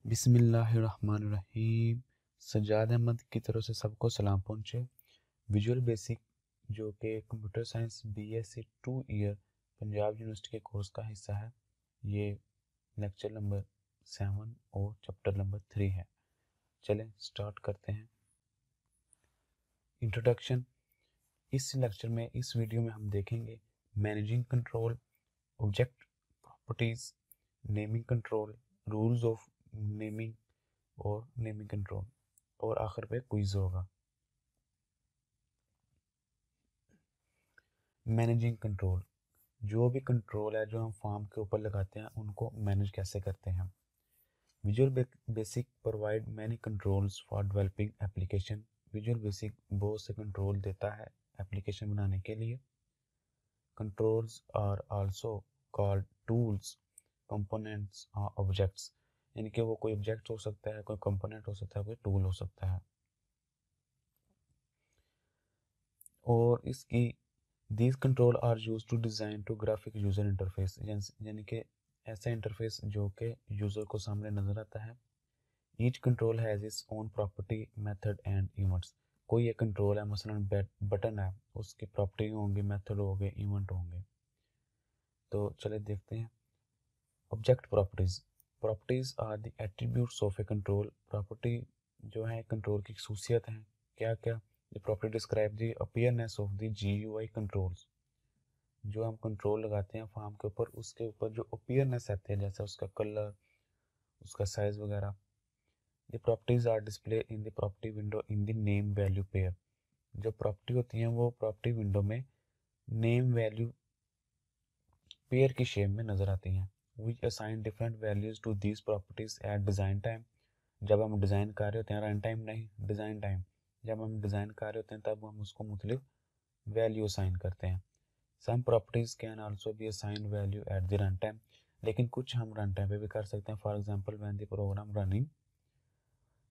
बिस्मिल्लाहिर्रहमानिर्रहीम। सज्जाद अहमद की तरफ से सबको सलाम पहुँचे। विजुअल बेसिक जो कि computer science BSc 2 year Punjab university के कोर्स का हिस्सा है, ये लेक्चर नंबर 7 और चैप्टर नंबर 3 है। चलें स्टार्ट करते हैं। इंट्रोडक्शन। इस लेक्चर में, इस वीडियो में हम देखेंगे managing control, object properties, naming control, rules of naming और नेमिंग कंट्रोल, और आखिर पे क्विज होगा। मैनेजिंग कंट्रोल, जो भी कंट्रोल है जो हम फॉर्म के ऊपर लगाते हैं उनको मैनेज कैसे करते हैं। Visual basic provide many controls for developing application. Visual basic बहुत से कंट्रोल देता है एप्लीकेशन बनाने के लिए। Controls are also called tools, components और ऑब्जेक्ट्स, यानी कि वो कोई ऑब्जेक्ट हो सकता है, कोई कंपोनेंट हो सकता है, कोई टूल हो सकता है। और इसकी These control are used to design to graphic user interface, यानी कि ऐसा इंटरफेस जो कि यूज़र को सामने नज़र आता है। Each control has its own property, method and events. कोई एक कंट्रोल है, मसलन बटन है, उसकी प्रॉपर्टी होंगी, मेथड होंगे, इवेंट होंगे। तो चले देखते हैं। Object properties. Properties are the attributes of a control. Property जो है कंट्रोल की खसूसियत है। क्या क्या? The property describe the appearance of the GUI controls. जो हम कंट्रोल लगाते हैं फॉर्म के ऊपर, उसके ऊपर जो अपीयरनेस आती है, जैसे उसका कलर, उसका साइज वगैरह। ये properties are display in the property window in the name value pair. जो प्रॉपर्टी होती हैं वो प्रॉपर्टी विंडो में नेम वैल्यू पेयर की शेप में नजर आती हैं। We assign different values to these properties at design time. जब हम डिज़ाइन कर रहे होते हैं, रन टाइम नहीं, डिज़ाइन टाइम, जब हम डिज़ाइन कर रहे होते हैं तब हम उसको मुख्तलिफ वैल्यू असाइन करते हैं। Some properties can also be assigned value at the runtime, लेकिन कुछ हम रन टाइम पे भी कर सकते हैं। For example when the program running,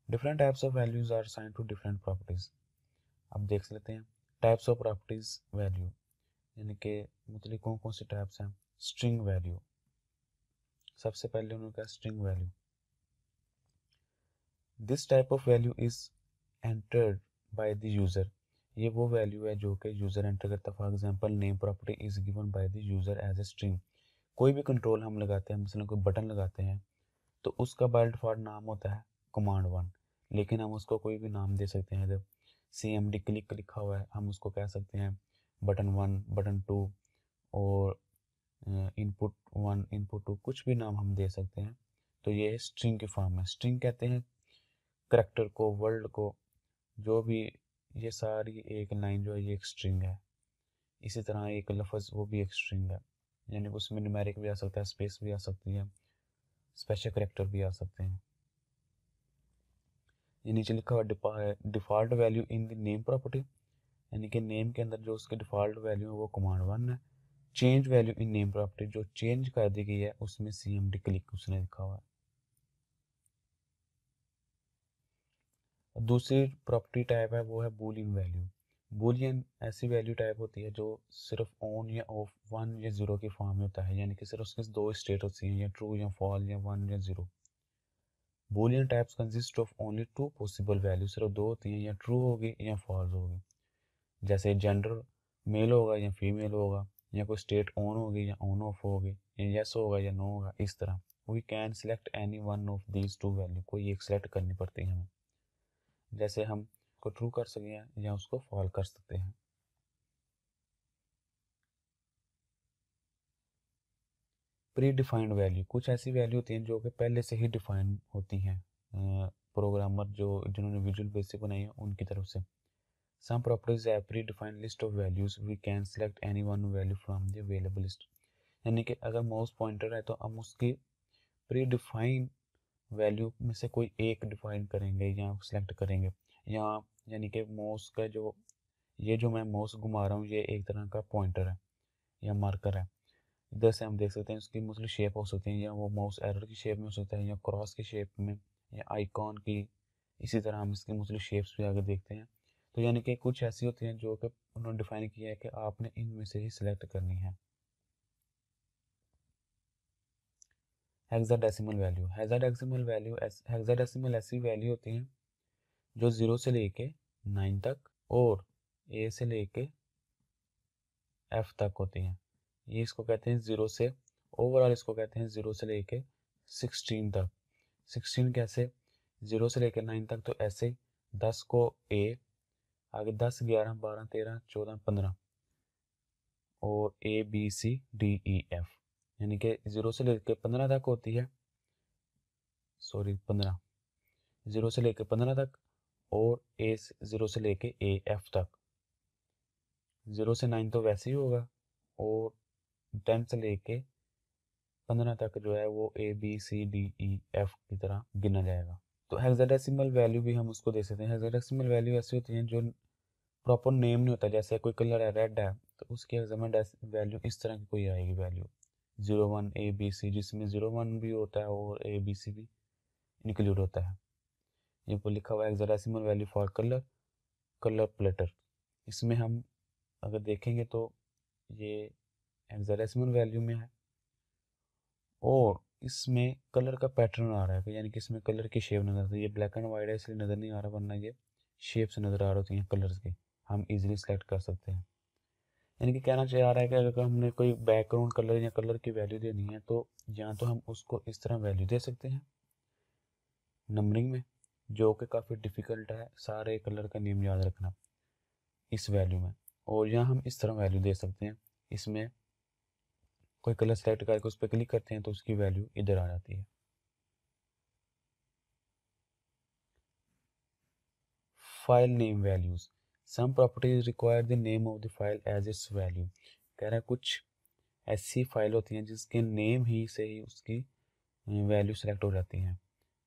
different types of values are assigned to different properties. अब देख लेते हैं types of properties value, यानी कि मुख्तलिफ कौन कौन सी टाइप्स हैं। स्ट्रिंग वैल्यू, सबसे पहले उनका string value. This type of value is entered by the user. ये वो वैल्यू है जो कि यूज़र एंटर करता है। For example name property is given by the user as a string. कोई भी कंट्रोल हम लगाते हैं, मसलन कोई बटन लगाते हैं, तो उसका बाय डिफ़ॉल्ट नाम होता है command 1, लेकिन हम उसको कोई भी नाम दे सकते हैं। जब CMD क्लिक लिखा हुआ है, हम उसको कह सकते हैं बटन 1, बटन 2 और इनपुट 1, इनपुट 2, कुछ भी नाम हम दे सकते हैं। तो ये स्ट्रिंग की फॉर्म है। स्ट्रिंग कहते हैं करैक्टर को, वर्ड को, जो भी, ये सारी एक लाइन जो है ये एक स्ट्रिंग है। इसी तरह एक लफ्ज़ वो भी एक स्ट्रिंग है, यानी उसमें न्यूमेरिक भी आ सकता है, स्पेस भी आ सकती है, स्पेशल करैक्टर भी आ सकते हैं। ये नीचे लिखा हुआ है default value in the name property, यानी कि नेम के अंदर जो उसकी डिफ़ॉल्ट वैल्यू है वो command 1 है। Change value in name property, जो चेंज कर दी गई है उसमें CMD क्लिक उसने लिखा हुआ है। दूसरी प्रॉपर्टी टाइप है वो है बूलियन वैल्यू। बूलियन ऐसी वैल्यू टाइप होती है जो सिर्फ ऑन या ऑफ, 1 या 0 की फॉर्म में होता है, यानी कि सिर्फ उसके दो स्टेट होती हैं, या ट्रू या फॉल, या 1 या 0। Boolean types consist of only 2 possible value, सिर्फ दो होती हैं, या ट्रू होगी या फॉल्स होगी। जैसे जेंडर मेल होगा या फीमेल होगा, या कोई स्टेट ऑन होगी या ऑन ऑफ होगी, या यस होगा या नो होगा। इस तरह we can select any one of these 2 value, कोई एक सिलेक्ट करनी पड़ती है हमें। जैसे हम को ट्रू कर सकते हैं या उसको फॉल कर सकते हैं। प्री डिफाइंड वैल्यू, कुछ ऐसी वैल्यू होती हैं जो कि पहले से ही डिफाइन होती हैं प्रोग्रामर जिन्होंने विजुअल बेसिक बनाई है उनकी तरफ से। Some properties have predefined list of values. We can select any one value from the available list. यानी कि अगर माउस पॉइंटर है तो हम उसकी प्री डिफाइन वैल्यू में से कोई एक डिफाइन करेंगे या सिलेक्ट करेंगे। या यानी कि माउस का जो, ये जो मैं माउस घुमा रहा हूँ ये एक तरह का पॉइंटर है या मार्कर है। इधर से हम देख सकते हैं उसकी मुख्तलिफ शेप हो सकती है, या वो माउस एरर की शेप में हो सकता है, या क्रॉस की शेप में, या आइकॉन की। इसी तरह हम इसकी मुख्तलिफ शेप्स भी आगे देखते हैं। तो यानी कि कुछ ऐसी होती हैं जो कि उन्होंने डिफाइन किया है कि आपने इनमें से ही सिलेक्ट करनी है। हेक्साडेसिमल वैल्यू, हेक्साडेसिमल ऐसी वैल्यू होती हैं जो 0 से लेके 9 तक और ए से लेके एफ तक होती हैं। ये इसको कहते हैं 0 से, ओवरऑल इसको कहते हैं 0 से लेके 16 तक। 16 कैसे, 0 से लेकर 9 तक, तो ऐसे 10 को ए, आगे 10 11 12 13 14 15 और A B C D E F, यानी कि 0 से लेकर 15 तक होती है, सॉरी 15, 0 से लेकर 15 तक और ए 0 से लेके ए एफ तक। 0 से 9 तो वैसे ही होगा और 10 से लेके 15 तक जो है वो A B C D E F की तरह गिना जाएगा। तो हेक्साडेसिमल वैल्यू भी हम उसको दे सकते हैं। हेक्साडेसिमल वैल्यू ऐसी होती हैं जो प्रॉपर नेम नहीं होता, जैसे कोई कलर है रेड है तो उसकी हेक्साडेसिमल वैल्यू इस तरह की कोई आएगी वैल्यू 01 ABC, जिसमें 01 भी होता है और ABC भी इंक्लूड होता है। ये पर लिखा हुआ है hexadecimal value for colour platter. इसमें हम अगर देखेंगे तो ये हेक्साडेसिमल वैल्यू में है और इसमें कलर का पैटर्न आ रहा है, यानी कि इसमें कलर की शेप नजर आती है। ये ब्लैक एंड वाइट है इसलिए नज़र नहीं आ रहा, वरना ये शेप से नज़र आ रही होती हैं कलर्स की, हम इजीली सेलेक्ट कर सकते हैं। यानी कि कहना चाह रहा है कि अगर हमने कोई बैकग्राउंड कलर या कलर की वैल्यू देनी है तो या तो हम उसको इस तरह वैल्यू दे सकते हैं नंबरिंग में, जो कि काफ़ी डिफ़िकल्ट है सारे कलर का नेम याद रखना इस वैल्यू में, और या हम इस तरह वैल्यू दे सकते हैं, इसमें कोई कलर सेलेक्ट करके उस पर क्लिक करते हैं तो उसकी वैल्यू इधर आ जाती है। File name values, some properties require the name of the file as its value. कह रहा है कुछ ऐसी फाइल होती हैं जिसके नेम ही से ही उसकी वैल्यू सेलेक्ट हो जाती हैं।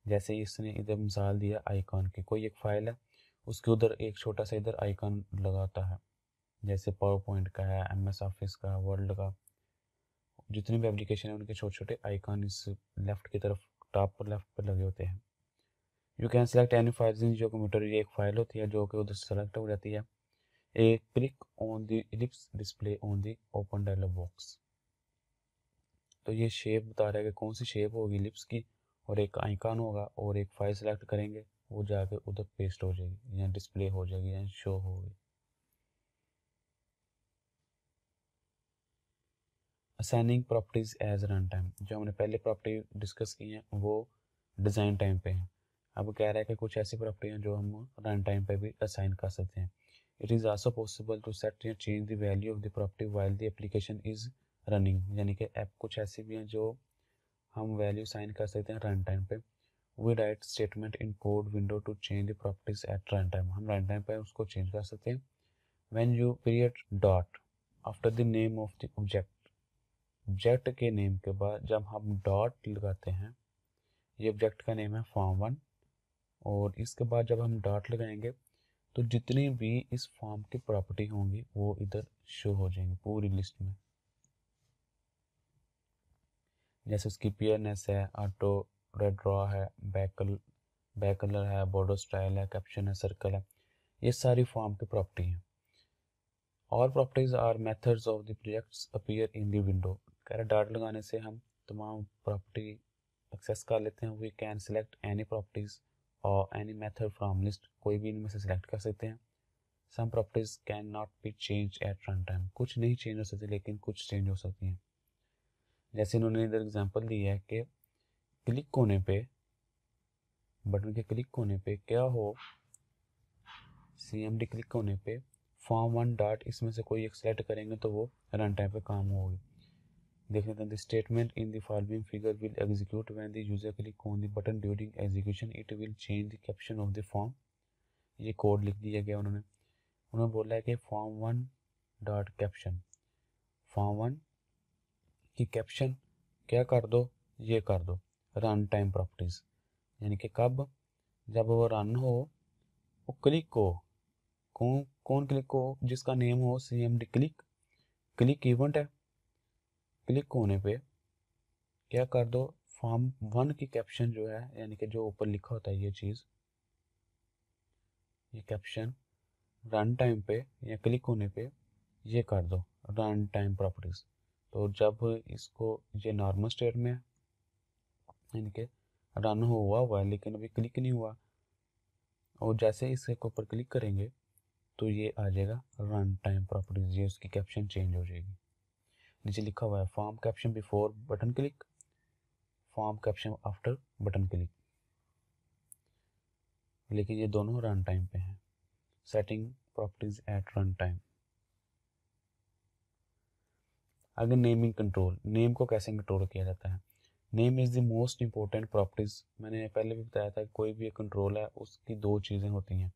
जैसे इसने इधर मिसाल दिया आइकॉन की, कोई एक फाइल है उसके उधर एक छोटा सा इधर आइकॉन लगाता है, जैसे पावर पॉइंट का है, MS ऑफिस का, वर्ल्ड का, जितनी भी एप्लीकेशन है उनके छोटे छोटे आइकॉन इस लेफ्ट की तरफ टॉप पर लेफ्ट पर लगे होते हैं। You can select any file in जो कंप्यूटर, ये एक फाइल होती है जो कि उधर सेलेक्ट हो जाती है। A click on the ellipse display on the open dialog box, तो ये शेप बता रहा है कि कौन सी शेप होगी इलिप्स की, और एक आइकॉन होगा और एक फाइल सेलेक्ट करेंगे वो जाके उधर पेस्ट हो जाएगी या डिस्प्ले हो जाएगी या शो होगी। Assigning properties as run time, जो हमने पहले प्रॉपर्टी डिस्कस की हैं वो डिज़ाइन टाइम पे हैं। अब कह रहा है कि कुछ ऐसी प्रॉपर्टी हैं जो हम रन टाइम पे भी असाइन कर सकते हैं। It is also possible to set या change the value of the property while the application is running, यानी कि ऐप कुछ ऐसी भी हैं जो हम वैल्यू साइन कर सकते हैं रन टाइम पे। We write statement in code window to change the properties at run time, हम रन टाइम पे उसको चेंज कर सकते हैं। When you period dot after the name of the object के नेम के बाद जब हम डॉट लगाते हैं, ये ऑब्जेक्ट का नेम है फॉर्म1, और इसके बाद जब हम डॉट लगाएंगे तो जितनी भी इस फॉर्म की प्रॉपर्टी होंगी वो इधर शो हो जाएंगी पूरी लिस्ट में, जैसे उसकी पियरनेस है, ऑटो रेड ड्रॉ है, बैक कलर है, बॉर्डर स्टाइल है, कैप्शन है, सर्कल है, ये सारी फॉर्म की प्रॉपर्टी हैं। और properties or methods of the projects appear in the window, कह रहा डॉट लगाने से हम तमाम प्रॉपर्टी एक्सेस कर लेते हैं। We can select any properties और एनी मेथड फ्रॉम लिस्ट, कोई भी इनमें से सिलेक्ट कर सकते हैं। Some properties can not be change at run time, कुछ नहीं चेंज हो सकती लेकिन कुछ चेंज हो सकती हैं। जैसे इन्होंने इधर एग्जांपल दी है कि क्लिक होने पे, बटन के क्लिक होने पे क्या हो, CMD क्लिक होने पे फॉर्म1 डॉट इसमें से कोई एक सेलेक्ट करेंगे तो वो रन टाइम पे काम होगी। देख लेते हैं, the statement in the following figure will execute when the user click on the button during execution, it will change the caption of the form. ये कोड लिख दिया गया उन्होंने बोला है कि फॉर्म1 डॉट कैप्शन, फॉर्म1 की कैप्शन क्या कर दो, ये कर दो रन टाइम प्रॉपर्टीज, यानी कि कब, जब वो रन हो, वो क्लिक हो, कौन क्लिक हो, जिसका नेम हो CMD क्लिक इवेंट है, क्लिक होने पे क्या कर दो, फॉर्म1 की कैप्शन जो है, यानी कि जो ऊपर लिखा होता है ये चीज़, ये कैप्शन रन टाइम पे या क्लिक होने पे ये कर दो रन टाइम प्रॉपर्टीज। तो जब इसको, ये नॉर्मल स्टेट में है यानी कि रन हुआ है लेकिन अभी क्लिक नहीं हुआ, और जैसे इसके ऊपर क्लिक करेंगे तो ये आ जाएगा रन टाइम प्रॉपर्टीज, ये उसकी कैप्शन चेंज हो जाएगी। नीचे लिखा हुआ है form caption before button click, form caption after button click, लेकिन ये दोनों रन टाइम पे हैं। Setting properties at run time. अगर नेमिंग कंट्रोल, नेम को कैसे कंट्रोल किया जाता है। Name is the most important properties. मैंने पहले भी बताया था कोई भी कंट्रोल है उसकी दो चीज़ें होती हैं,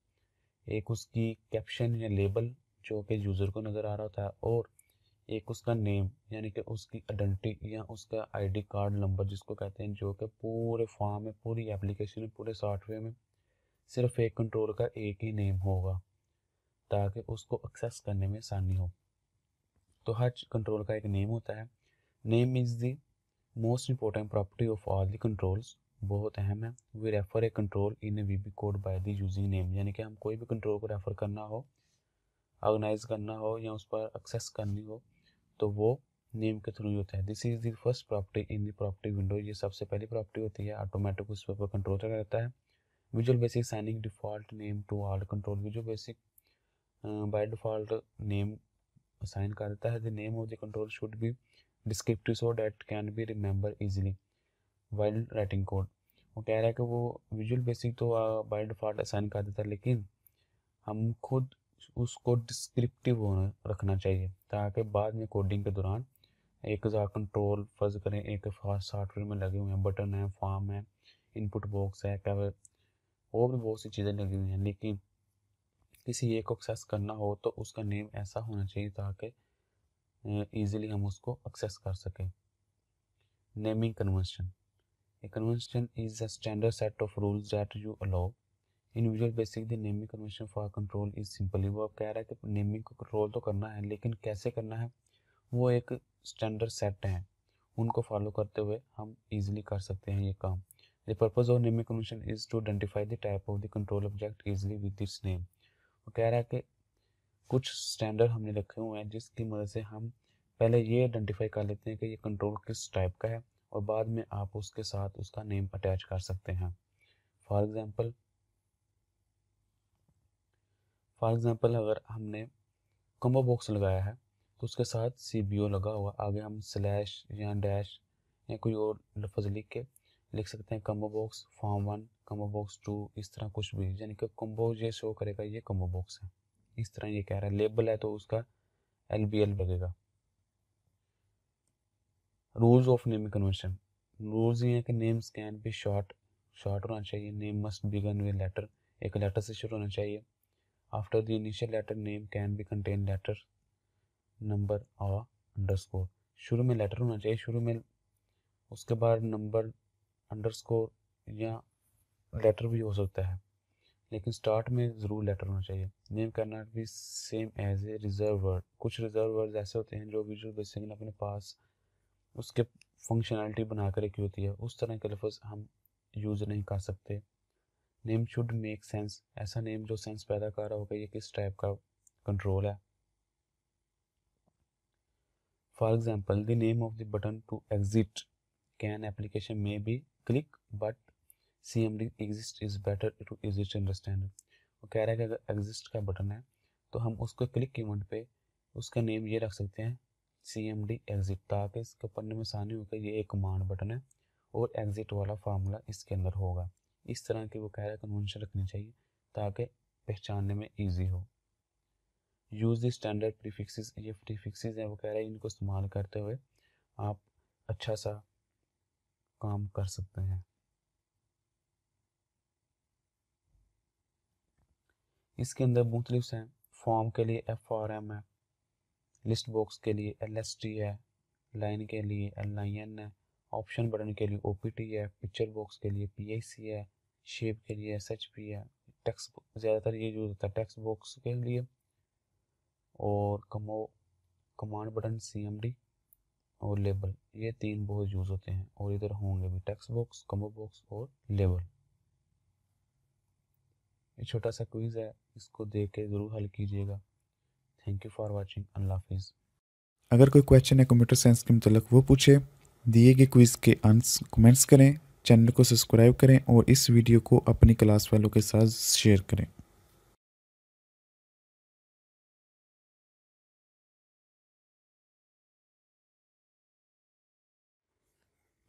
एक उसकी कैप्शन या लेबल जो कि यूज़र को नज़र आ रहा होता है, और एक उसका नेम यानी कि उसकी आइडेंटिटी या उसका आईडी कार्ड नंबर जिसको कहते हैं, जो कि पूरे फॉर्म में, पूरी एप्लीकेशन में, पूरे सॉफ्टवेयर में सिर्फ एक कंट्रोल का एक ही नेम होगा ताकि उसको एक्सेस करने में आसानी हो। तो हर कंट्रोल का एक नेम होता है। Name is the most important property of all the controls, बहुत अहम है। We refer a control in a VB code by the using name, यानी कि हम कोई भी कंट्रोल को रेफर करना हो, ऑर्गेनाइज करना हो या उस पर एक्सेस करनी हो तो वो नेम के थ्रू ही होता है। This is the first property in the property window, ये सबसे पहली प्रॉपर्टी होती है। ऑटोमेटिक उस पर कंट्रोल रहता है। Visual basic signing default name to all control, visual basic by default name assign कर देता है। The name of the control should be descriptive so that can be remember easily while writing code. वो कह रहा है कि वो visual basic तो बाय डिफॉल्ट असाइन कर देता है, लेकिन हम खुद उसको डिस्क्रिप्टिव होना रखना चाहिए ताकि बाद में कोडिंग के दौरान एक हज़ार कंट्रोल फर्ज करें एक सॉफ्टवेयर में लगे हुए हैं, बटन है, फॉर्म है, इनपुट बॉक्स है, क्या और भी बहुत सी चीज़ें लगी हुई हैं, लेकिन किसी एक को एक्सेस करना हो तो उसका नेम ऐसा होना चाहिए ताकि ईजिली हम उसको एक्सेस कर सकें। Naming convention. A convention is a standard set of rules that you allow. In Visual Basic, the naming convention for control is simple. वो कह रहा है कि नेमिंग को कंट्रोल तो करना है, लेकिन कैसे करना है, वो एक स्टैंडर्ड सेट है, उनको फॉलो करते हुए हम इजीली कर सकते हैं ये काम। The purpose of naming convention is to identify the type of the control object easily with its name. वो कह रहा है कि कुछ स्टैंडर्ड हमने रखे हुए हैं जिसकी मदद से हम पहले ये आइडेंटिफाई कर लेते हैं कि ये कंट्रोल किस टाइप का है, और बाद में आप उसके साथ उसका नेम अटैच कर सकते हैं। फॉर एग्जांपल अगर हमने कॉम्बो बॉक्स लगाया है तो उसके साथ CBO लगा हुआ, आगे हम स्लैश या डैश या कोई और लफ्ज़ लिख सकते हैं combo box form 1, combo box 2, इस तरह कुछ भी, यानी कि कॉम्बो ये शो करेगा ये कॉम्बो बॉक्स है। इस तरह ये कह रहा है। लेबल है तो उसका LBL लगेगा। Rules of naming convention. Rules ये हैं कि नेम्स कैन बी शॉर्ट होना चाहिए। Name must begin with letter, एक लेटर से शुरू होना चाहिए। After the initial letter name can be contain letter, number और अंडरस्कोर। शुरू में लेटर होना चाहिए, शुरू में, उसके बाद नंबर, अंडरस्कोर या लेटर भी हो सकता है, लेकिन स्टार्ट में ज़रूर लेटर होना चाहिए। Name can not be same as a reserve word. कुछ रिजर्व वर्ड ऐसे होते हैं जो विजुअल बेसिक ने अपने पास उसके फंक्शनैलिटी बना कर रखी होती है, उस तरह के लफ्ज़ हम यूज़ नहीं कर सकते। नेम शुड मेक सेंस, ऐसा नेम जो सेंस पैदा कर रहा होगा ये किस टाइप का कंट्रोल है। For example the name of the button to exit can application में be click but CMD exist is better to easy to understand. वो कह रहा है कि अगर एग्जिस्ट का बटन है तो हम उसको क्लिक के इवेंट पे उसका नेम ये रख सकते हैं CMD एग्जिट, ताकि इसको पढ़ने में आसानी होकर ये एक कमांड बटन है और एग्जिट वाला फार्मूला इसके अंदर होगा। इस तरह की वो कह रहा है कन्वेंशन रखनी चाहिए ताकि पहचानने में ईजी हो। यूज़ द स्टैंडर्ड प्रीफिक्सेस, ये प्रीफिक्सेस हैं, वो कह रहा है इनको इस्तेमाल करते हुए आप अच्छा सा काम कर सकते हैं। इसके अंदर मुख्तलिफ हैं। फॉर्म के लिए FRM है, लिस्ट बॉक्स के लिए LST है, लाइन के लिए LIN है, ऑप्शन बटन के लिए OPT है, पिक्चर बॉक्स के लिए PIC है, शेप के लिए SHP है, टेक्स्ट ज़्यादातर ये यूज़ होता है टेक्स्ट बॉक्स के लिए, और कमांड बटन CMD और लेबल, ये तीन बहुत यूज़ होते हैं, और इधर होंगे भी टेक्स्ट बॉक्स, कॉम्बो बॉक्स और लेबल। ये छोटा सा क्विज़ है, इसको देख के ज़रूर हल कीजिएगा। Thank you for watching. अल्लाह हाफिज़। अगर कोई क्वेश्चन है कंप्यूटर साइंस के मतलब वो पूछे, दिए गए क्विज़ के आंसर कमेंट्स करें चैनल को सब्सक्राइब करें और इस वीडियो को अपनी क्लास वालों के साथ शेयर करें।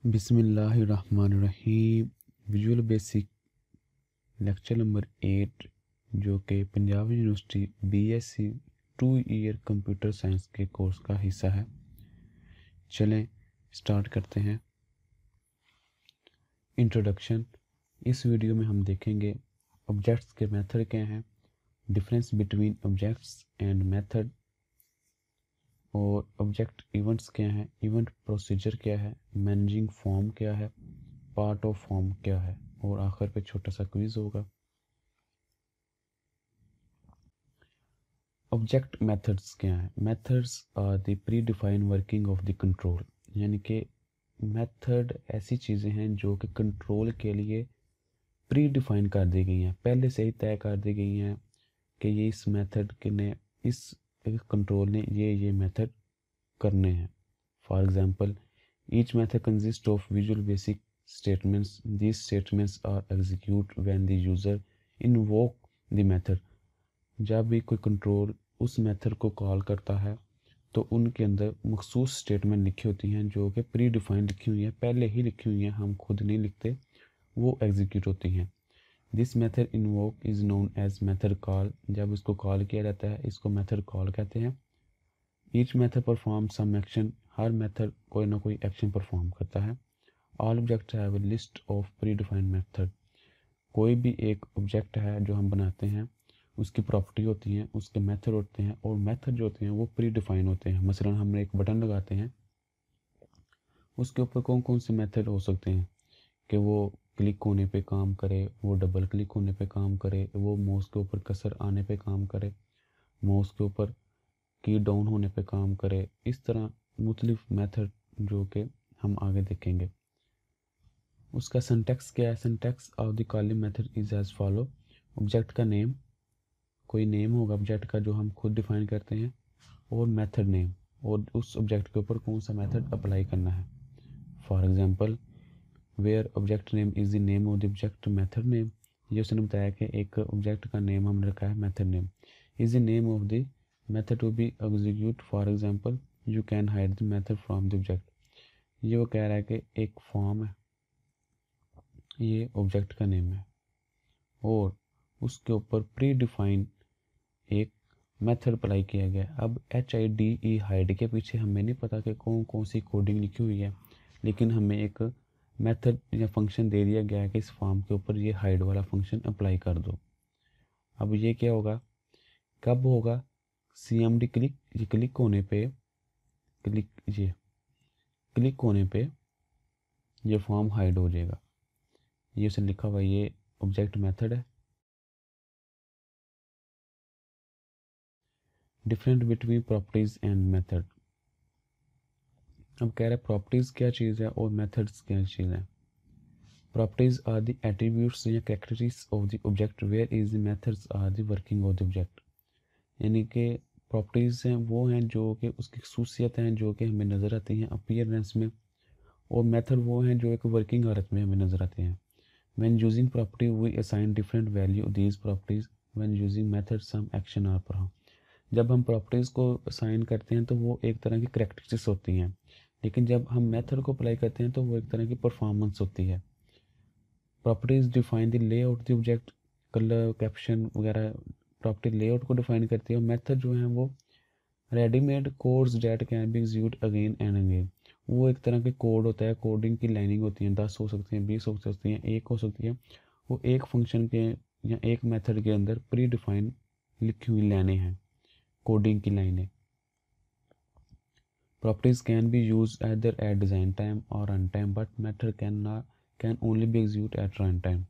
बिस्मिल्लाहिर्रहमानिर्रहीम। विजुअल बेसिक लेक्चर नंबर 8 जो कि Punjab university BSc 2 year computer science के कोर्स का हिस्सा है। चलें स्टार्ट करते हैं। इंट्रोडक्शन। इस वीडियो में हम देखेंगे ऑब्जेक्ट्स के मेथड क्या हैं, difference between objects and method, और ऑब्जेक्ट इवेंट्स क्या हैं, इवेंट प्रोसीजर क्या है, मैनेजिंग फॉर्म क्या है, पार्ट ऑफ फॉर्म क्या है, और आखिर पे छोटा सा क्विज होगा। ऑब्जेक्ट मेथड्स क्या हैं? Methods are the predefined working of the control, यानी कि मेथड ऐसी चीज़ें हैं जो कि कंट्रोल के लिए प्री डिफाइन कर दी गई हैं, पहले से ही तय कर दी गई हैं कि ये इस मेथड के ने इस कंट्रोल ने ये मेथड करने हैं। For example, each method consist of visual basic statements. These statements are execute when the user invoke the method. जब भी कोई कंट्रोल उस मेथड को कॉल करता है तो उनके अंदर मखसूस स्टेटमेंट लिखी होती हैं जो कि प्री डिफाइंड लिखी हुई हैं, पहले ही लिखी हुई हैं, हम खुद नहीं लिखते, वो एग्जीक्यूट होती हैं। This method invoke is known as method call. जब इसको कॉल किया जाता है इसको मेथड कॉल कहते हैं। Each method perform some action. हर मेथड कोई ना कोई एक्शन परफॉर्म करता है। All object have a list of predefined method. कोई भी एक ऑब्जेक्ट है जो हम बनाते हैं उसकी प्रॉपर्टी होती हैं, उसके मेथड होते हैं, और मेथड जो होते हैं वो प्री डिफाइन होते हैं। मसलन हम एक बटन लगाते हैं, उसके ऊपर कौन कौन से मेथड हो सकते हैं कि वो क्लिक होने पे काम करे, वो डबल क्लिक होने पे काम करे, वो माउस के ऊपर कर्सर आने पे काम करे, माउस के ऊपर की डाउन होने पे काम करे। इस तरह मुख्तलिफ मेथड जो कि हम आगे देखेंगे। उसका सिंटैक्स क्या है? Syntax of the calling method is as follow. Object का नेम, कोई नेम होगा ऑब्जेक्ट का जो हम खुद डिफाइन करते हैं, और मेथड नेम, और उस ऑब्जेक्ट के ऊपर कौन सा मेथड अप्लाई करना है। For example, where object name is the name of the object method name. ये उसने बताया कि एक ऑब्जेक्ट का नेम हमने रखा है method name. Is the name of the method to be execute. For example, you can hide the method from the object. ये वो कह रहा है कि एक फॉर्म है, ये ऑब्जेक्ट का नेम है, और उसके ऊपर प्री डिफाइन एक मेथड अप्लाई किया गया। अब HIDE हाइड के पीछे हमें नहीं पता कि कौन कौन सी कोडिंग लिखी हुई है, लेकिन हमें एक मेथड या फंक्शन दे दिया गया है कि इस फॉर्म के ऊपर ये हाइड वाला फंक्शन अप्लाई कर दो। अब ये क्या होगा, कब होगा? CMD क्लिक, ये क्लिक होने पे, क्लिक होने पे ये फॉर्म हाइड हो जाएगा। ये उसने लिखा हुआ, ये ऑब्जेक्ट मेथड है। Different between properties and method. अब कह रहे हैं प्रॉपर्टीज क्या चीज़ है और मेथड्स क्या चीज़ है। प्रॉपर्टीज आर द एट्रीब्यूट्स या characteristics of the object, where is the methods are the working of the object. यानी कि प्रॉपर्टीज हैं वो हैं जो कि उसकी खसूसियत हैं जो कि हमें नज़र आती हैं अपीयरेंस में, और मेथड वो हैं जो एक वर्किंग हालत में हमें नज़र आते हैं। When using property we assign different value these properties. When using method some action are perform. जब हम प्रॉपर्टीज़ को असाइन करते हैं तो वो एक तरह की करेक्टरिस्टिक्स होती हैं, लेकिन जब हम मेथड को अप्लाई करते हैं तो वो एक तरह की परफॉर्मेंस होती है। Properties define the layout the object, colour, caption वगैरह प्रॉपर्टी लेआउट को डिफाइन करती है। और मेथड जो है वो readymade codes date can be execute again and again. वो एक तरह के कोड होता है, कोडिंग की लाइनिंग होती है, 10 हो सकती हैं, 20 हो सकती हैं, एक हो सकती है। वो एक फंक्शन के या एक मेथड के अंदर प्री डिफाइन लिखी हुई लाइनें हैं, कोडिंग की लाइनें। Properties can be used either at design time or runtime, but method can only be executed at runtime.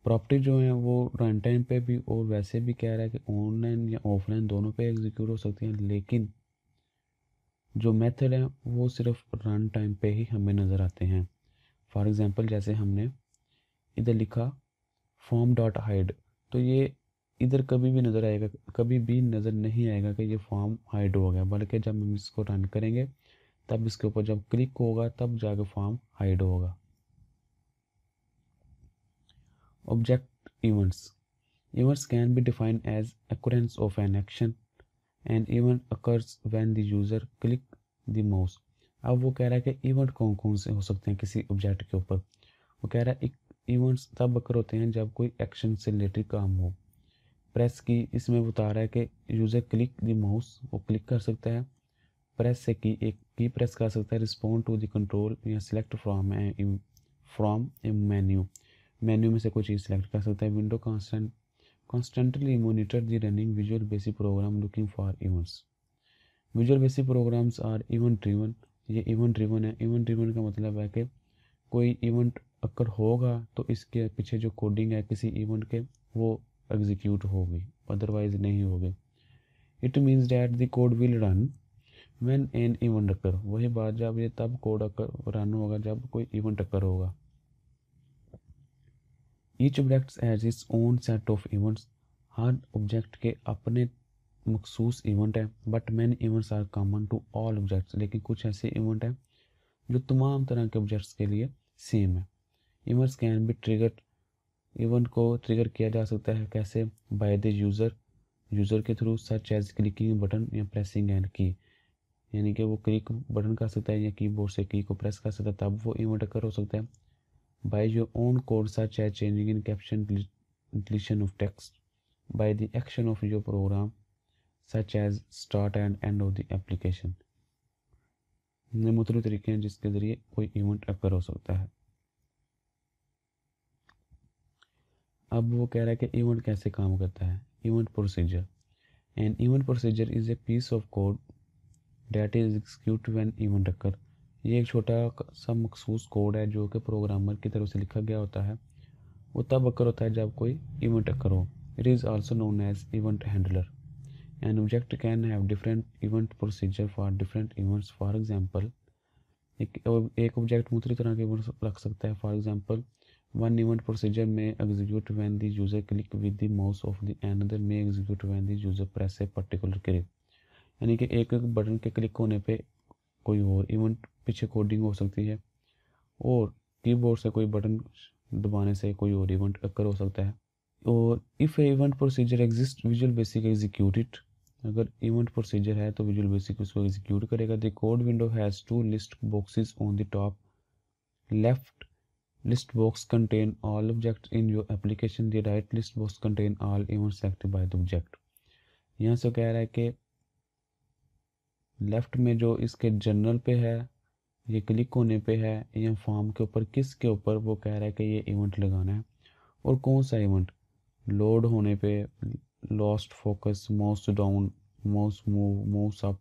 Property जो है वो रन टाइम पे भी और वैसे भी कह रहा है कि ऑनलाइन या ऑफलाइन दोनों पे एग्जीक्यूट हो सकती हैं, लेकिन जो मेथड है वो सिर्फ रन टाइम पे ही हमें नज़र आते हैं। फॉर एग्जांपल, जैसे हमने इधर लिखा फॉर्म डॉट हाइड, तो ये इधर कभी भी नज़र आएगा, कभी भी नज़र नहीं आएगा कि ये फॉर्म हाइड हो गया, बल्कि जब हम इसको रन करेंगे तब इसके ऊपर जब क्लिक होगा तब जाके फॉर्म हाइड होगा। Object events can be defined as occurrence of an action and event occurs when the user click the mouse. अब वो कह रहा है कि इवेंट कौन कौन से हो सकते हैं किसी ऑब्जेक्ट के ऊपर। वो कह रहा है इवेंट्स तब अकर होते हैं जब कोई एक्शन से रिलेटेड काम हो। प्रेस की इसमें बता रहा है कि यूज़र क्लिक द माउस, वो क्लिक कर सकता है। प्रेस से की प्रेस कर सकता है। रिस्पॉन्ड टू द कंट्रोल या सिलेक्ट फ्रॉम ए मेन्यू में से कोई चीज़ सेलेक्ट कर सकता है। Window constantly monitor the running visual basic program looking for events. Visual basic programs are event driven. ये इवेंट ड्रिवन है। इवेंट ड्रिवन का मतलब है कि कोई इवेंट अगर होगा तो इसके पीछे जो कोडिंग है किसी इवेंट के वो एग्जीक्यूट होगी, अदरवाइज नहीं होगी। It means that the code will run when an event occur. वही बात, जब ये तब कोड अकर रन होगा जब कोई इवेंट अकर होगा। Each object has its own set of events. हर ऑब्जेक्ट के अपने मखसूस इवेंट है। But many events are common to all objects. लेकिन कुछ ऐसे इवेंट हैं जो तमाम तरह के ऑब्जेक्ट्स के लिए सेम है। Events can be triggered. Event को ट्रिगर किया जा सकता है कैसे? बाय द यूज़र के through, such as clicking button या प्रेसिंग एंड की। यानी कि वो क्लिक बटन कर सकता है या कीबोर्ड से की को प्रेस कर सकता है, तब वो इवेंट अकर हो सकता है। By your own code such as changing in caption, deletion of text. By the action of your program such as start and end of the application. ये मुख्तलिफ तरीके हैं जिसके ज़रिए कोई इवेंट अकर हो सकता है। अब वो कह रहा है कि इवेंट कैसे काम करता है। Event procedure. An event procedure is a piece of code that is execute when event occur. ये एक छोटा सा मखसूस कोड है जो कि प्रोग्रामर की तरफ से लिखा गया होता है। वो तब अकर होता है जब कोई इवेंट अकर हो। It is also known as event handler. An object can have different event procedure for different events. For example, एक ऑब्जेक्ट मुख्तलिफ तरह के इवेंट्स रख सकता है। For example, one event procedure may execute when the user click with the mouse of the another may execute when the user press a particular key. यानी कि एक बटन के क्लिक होने पे कोई और इवेंट पीछे कोडिंग हो सकती है और कीबोर्ड से कोई बटन दबाने से कोई और इवेंट अकर हो सकता है। और if a event procedure exist visual basic execute it. अगर इवेंट प्रोसीजर है तो विजुअल बेसिक उसको एग्जीक्यूट करेगा। The code window has two list boxes on the top left. List box contain all objects in your application. The right list box contain all events selected by the object. यहाँ से कह रहा है कि left में जो इसके general पे है, ये क्लिक होने पे है या फॉर्म के ऊपर, किसके ऊपर वो कह रहा है कि ये इवेंट लगाना है और कौन सा इवेंट। लोड होने पे, lost focus, mouse down, mouse move, mouse up,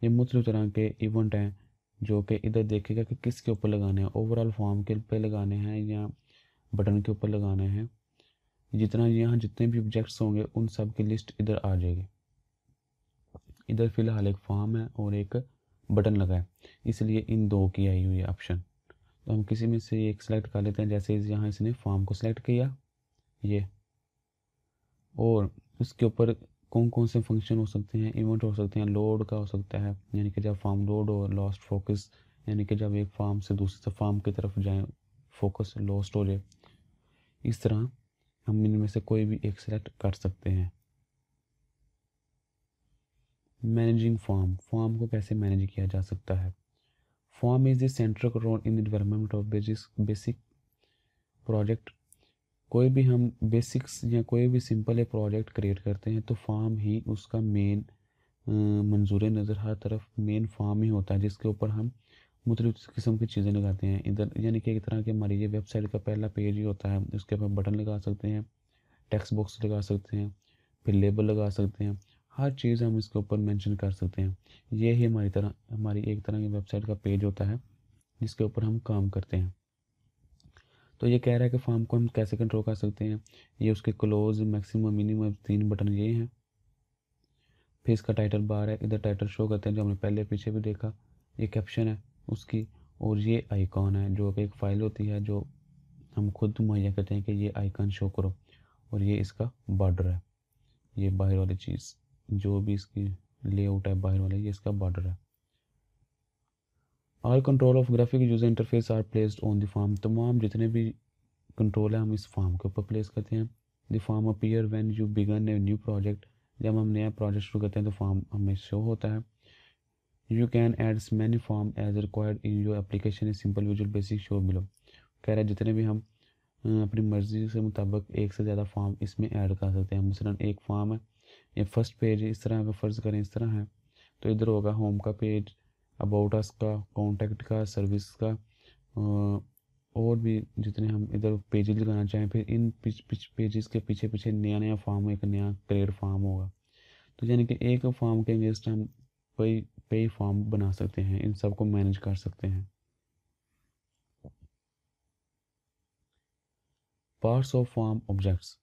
ये मुख्तलिफ तरह के इवेंट हैं जो कि इधर देखेगा कि किसके ऊपर लगाने हैं। ओवरऑल फॉर्म के ऊपर लगाने हैं या बटन के ऊपर लगाने हैं। यहाँ जितने भी ऑब्जेक्ट्स होंगे उन सब की लिस्ट इधर आ जाएगी। इधर फिलहाल एक फॉर्म है और एक बटन लगा है, इसलिए इन दो की आई हुई है ऑप्शन। तो हम किसी में से एक सेलेक्ट कर लेते हैं। जैसे यहाँ इसने फॉर्म को सिलेक्ट किया ये, और उसके ऊपर कौन कौन से फंक्शन हो सकते हैं, इवेंट हो सकते हैं। लोड का हो सकता है, यानी कि जब फॉर्म लोड हो। लॉस्ट फोकस, यानी कि जब एक फॉर्म से दूसरे फॉर्म की तरफ जाए, फोकस लॉस्ट हो जाए। इस तरह हम इनमें से कोई भी एक सेलेक्ट कर सकते हैं। मैनेजिंग फॉर्म को कैसे मैनेज किया जा सकता है। Form is the central role in the development of basic project. कोई भी हम बेसिक्स या कोई भी सिंपल एक प्रोजेक्ट क्रिएट करते हैं तो फॉर्म ही उसका मेन मंजूर नज़र, हर तरफ मेन फॉर्म ही होता है जिसके ऊपर हम मुख्तलिफ किस्म की चीज़ें लगाते हैं। इधर यानी कि एक तरह की हमारी ये वेबसाइट का पहला पेज ही होता है। उसके ऊपर बटन लगा सकते हैं, टेक्स्ट बॉक्स लगा सकते हैं, फिर लेबल लगा सकते हैं। हर चीज़ हम इसके ऊपर मेंशन कर सकते हैं। ये ही हमारी एक तरह की वेबसाइट का पेज होता है जिसके ऊपर हम काम करते हैं। तो ये कह रहा है कि फॉर्म को हम कैसे कंट्रोल कर सकते हैं। ये उसके क्लोज, मैक्सिमम, मिनिमम 3 बटन ये हैं। फिर इसका टाइटल बार है, इधर टाइटल शो करते हैं जो हमने पहले पीछे भी देखा। ये कैप्शन है उसकी, और ये आइकॉन है जो कि एक फ़ाइल होती है जो हम खुद मुहैया करते हैं कि ये आइकॉन शो करो। और ये इसका बॉर्डर है, ये बाहर वाली चीज़ जो भी इसकी लेआउट है बाहर वाले, ये इसका बॉर्डर है। All control of graphic user interface are placed on the form. तमाम जितने भी कंट्रोल है हम इस फॉर्म के ऊपर प्लेस करते हैं। The form appear when you begin a new project, जब हम नया प्रोजेक्ट शुरू करते हैं तो फॉर्म हमें शो होता है। You can add many form as required in your application is simple visual basic show below. कह रहा है जितने भी हम अपनी मर्ज़ी से मुताबिक एक से ज़्यादा फॉर्म इसमें ऐड कर सकते हैं। मसलन एक फॉर्म है, ये फर्स्ट पेज इस तरह अगर फ़र्ज़ करें इस तरह है, तो इधर होगा होम का पेज, अबाउट अस का, कॉन्टैक्ट का, सर्विस का, और भी जितने हम इधर पेजेज लगाना चाहें। फिर इन पेजेस के पीछे पीछे नया नया फॉर्म, एक नया क्रिएट फॉर्म होगा। तो यानी कि एक फॉर्म के अगेंस्ट हम कई फॉर्म बना सकते हैं, इन सब को मैनेज कर सकते हैं। Parts of form objects.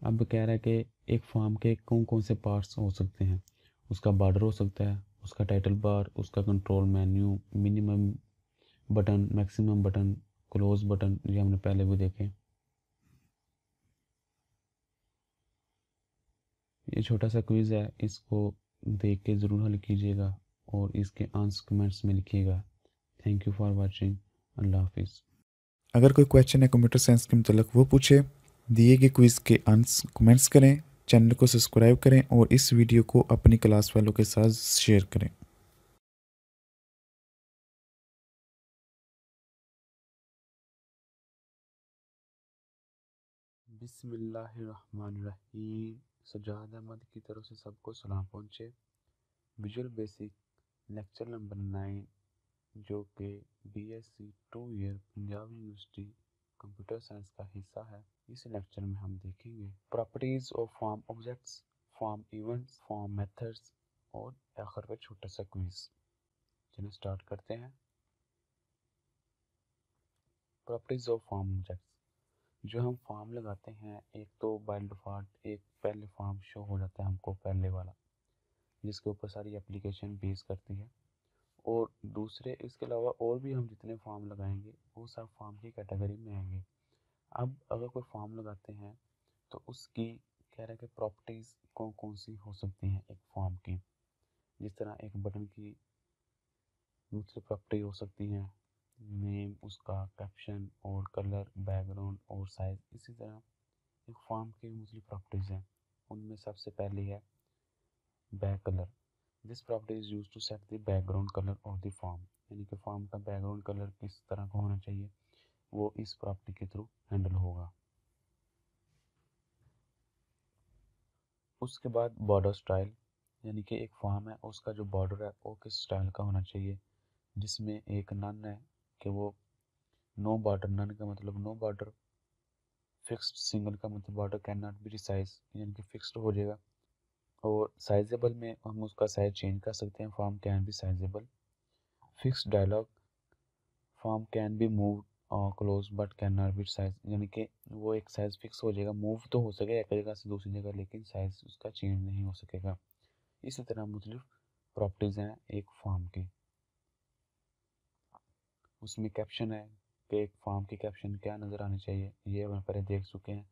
अब कह रहा है कि एक फॉर्म के कौन कौन से पार्ट्स हो सकते हैं। उसका बॉर्डर हो सकता है, उसका टाइटल बार, उसका control menu, minimum button, maximum button, close button, ये हमने पहले भी देखे। ये छोटा सा क्विज़ है, इसको देख के ज़रूर हल कीजिएगा और इसके आंसर कमेंट्स में लिखिएगा। Thank you for watching. अल्लाह हाफिज़। अगर कोई क्वेश्चन है कंप्यूटर साइंस के मतलब वो पूछे, दिए गए क्विज़ के आंसर कमेंट्स करें, चैनल को सब्सक्राइब करें और इस वीडियो को अपनी क्लास वालों के साथ शेयर करें। बिस्मिल्लाहिर्रहमानिर्रहीम। सजाद अहमद की तरफ से सबको सलाम पहुँचे। विजुअल बेसिक लेक्चर नंबर 9, जो कि BSc 2 year Punjab university computer science का हिस्सा है। इस लेक्चर में हम देखेंगे properties of form objects, form events, form methods और आखिर में छोटा सा क्विज। चलिए स्टार्ट करते हैं। Properties of form objects. जो हम फॉर्म लगाते हैं, एक तो बाय डिफ़ॉल्ट एक पहले फॉर्म शो हो जाता है हमको, पहले वाला, जिसके ऊपर सारी एप्लीकेशन बेस करती है। और दूसरे इसके अलावा और भी हम जितने फॉर्म लगाएंगे वो सब फॉर्म की कैटेगरी में आएंगे। अब अगर कोई फॉर्म लगाते हैं तो उसकी कह रहा है कि प्रॉपर्टीज़ कौन कौन सी हो सकती हैं एक फॉर्म की। जिस तरह एक बटन की दूसरी प्रॉपर्टी हो सकती हैं नेम, उसका कैप्शन और कलर, बैकग्राउंड और साइज। इसी तरह एक फॉर्म की दूसरी प्रॉपर्टीज़ हैं, उनमें सबसे पहली है back colour. This property is use to set the background colour of the form, यानी कि फॉर्म का बैकग्राउंड कलर किस तरह का होना चाहिए वो इस प्रॉपर्टी के थ्रू हैंडल होगा। उसके बाद बॉर्डर स्टाइल, यानी कि एक फॉर्म है उसका जो बॉर्डर है वो किस स्टाइल का होना चाहिए, जिसमें एक नन है कि वो नो बॉर्डर। नन का मतलब नो बॉर्डर। फिक्स्ड सिंगल का मतलब border can not B resize, यानी कि फिक्स्ड हो जाएगा। और साइजेबल में हम उसका साइज चेंज कर सकते हैं, form can be sizable. Fixed dialog, form can be move close but can not be size, यानी कि वो एक साइज फिक्स हो जाएगा, मूव तो हो सकेगा एक जगह से दूसरी जगह, लेकिन साइज उसका चेंज नहीं हो सकेगा। इसी तरह मुख्तलिफ प्रॉपर्टीज़ हैं एक फॉर्म की। उसमें कैप्शन है कि एक फॉर्म की कैप्शन क्या नज़र आनी चाहिए, ये हम पहले देख चुके हैं।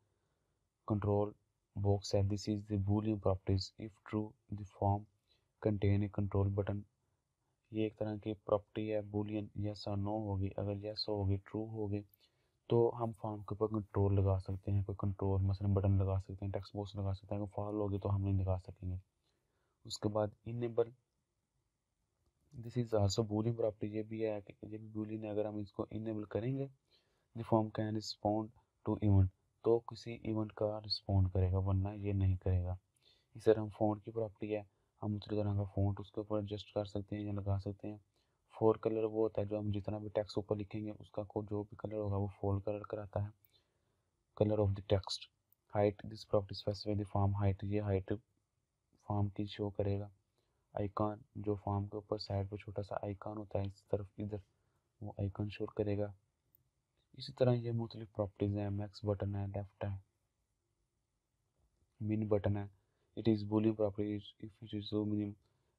कंट्रोल बॉक्स है, this is the Boolean properties, if true the form contain a control button. ये एक तरह की प्रॉपर्टी है बूलियन, यस और नो होगी। अगर यस होगी, ट्रू होगी, तो हम फॉर्म के ऊपर कंट्रोल लगा सकते हैं, कोई कंट्रोल मसलन बटन लगा सकते हैं, टेक्स्ट बॉक्स लगा सकते हैं। अगर फॉल होगी तो हम नहीं लगा सकेंगे। उसके बाद enable, this is also Boolean property, ये भी है कि ये भी बूलियन है। अगर हम इसको इनेबल करेंगे, the form can respond to event, तो किसी इवेंट का रिस्पॉन्ड करेगा, वरना ये नहीं करेगा। इस तरह हम फ़ॉन्ट की प्रॉपर्टी है, हम दूसरी तरह का फ़ॉन्ट उसके ऊपर एडजस्ट कर सकते हैं या लगा सकते हैं। फोर कलर वो होता है जो हम जितना भी टेक्स्ट ऊपर लिखेंगे उसका को जो भी कलर होगा वो फोर कलर कराता है, colour of the text. Height, this property specify the form height, ये हाइट फॉर्म की शो करेगा। आइकॉन, जो फॉर्म के ऊपर साइड पर छोटा सा आइकॉन होता है इस तरफ इधर, वो आइकॉन शो करेगा। इसी तरह ये मुख्तलिफ प्रॉपर्टीज़ हैं। मैक्स बटन है, लेफ्ट है, मिन बटन है, it is Boolean property if it is minimum.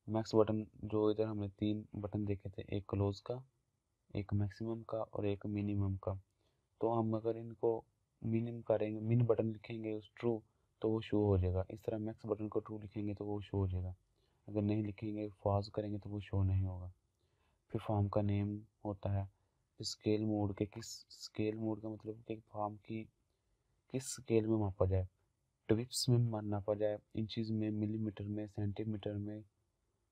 Max button, जो इधर हमने तीन बटन देखे थे, एक क्लोज का, एक मैक्सिमम का और एक मिनिमम का। तो हम अगर इनको मिनिमम करेंगे, मिन बटन लिखेंगे उस ट्रू, तो वो शो हो जाएगा। इस तरह मैक्स बटन को ट्रू लिखेंगे तो वो शो हो जाएगा। अगर नहीं लिखेंगे, फॉल्स करेंगे तो वो शो नहीं होगा। फिर फॉर्म का नेम होता है, स्केल मोड के स्केल मोड का मतलब कि फॉर्म की किस स्केल में मापा जाए, ट्विप्स में नापा जाए, इंचज़ में, मिलीमीटर में, सेंटीमीटर में,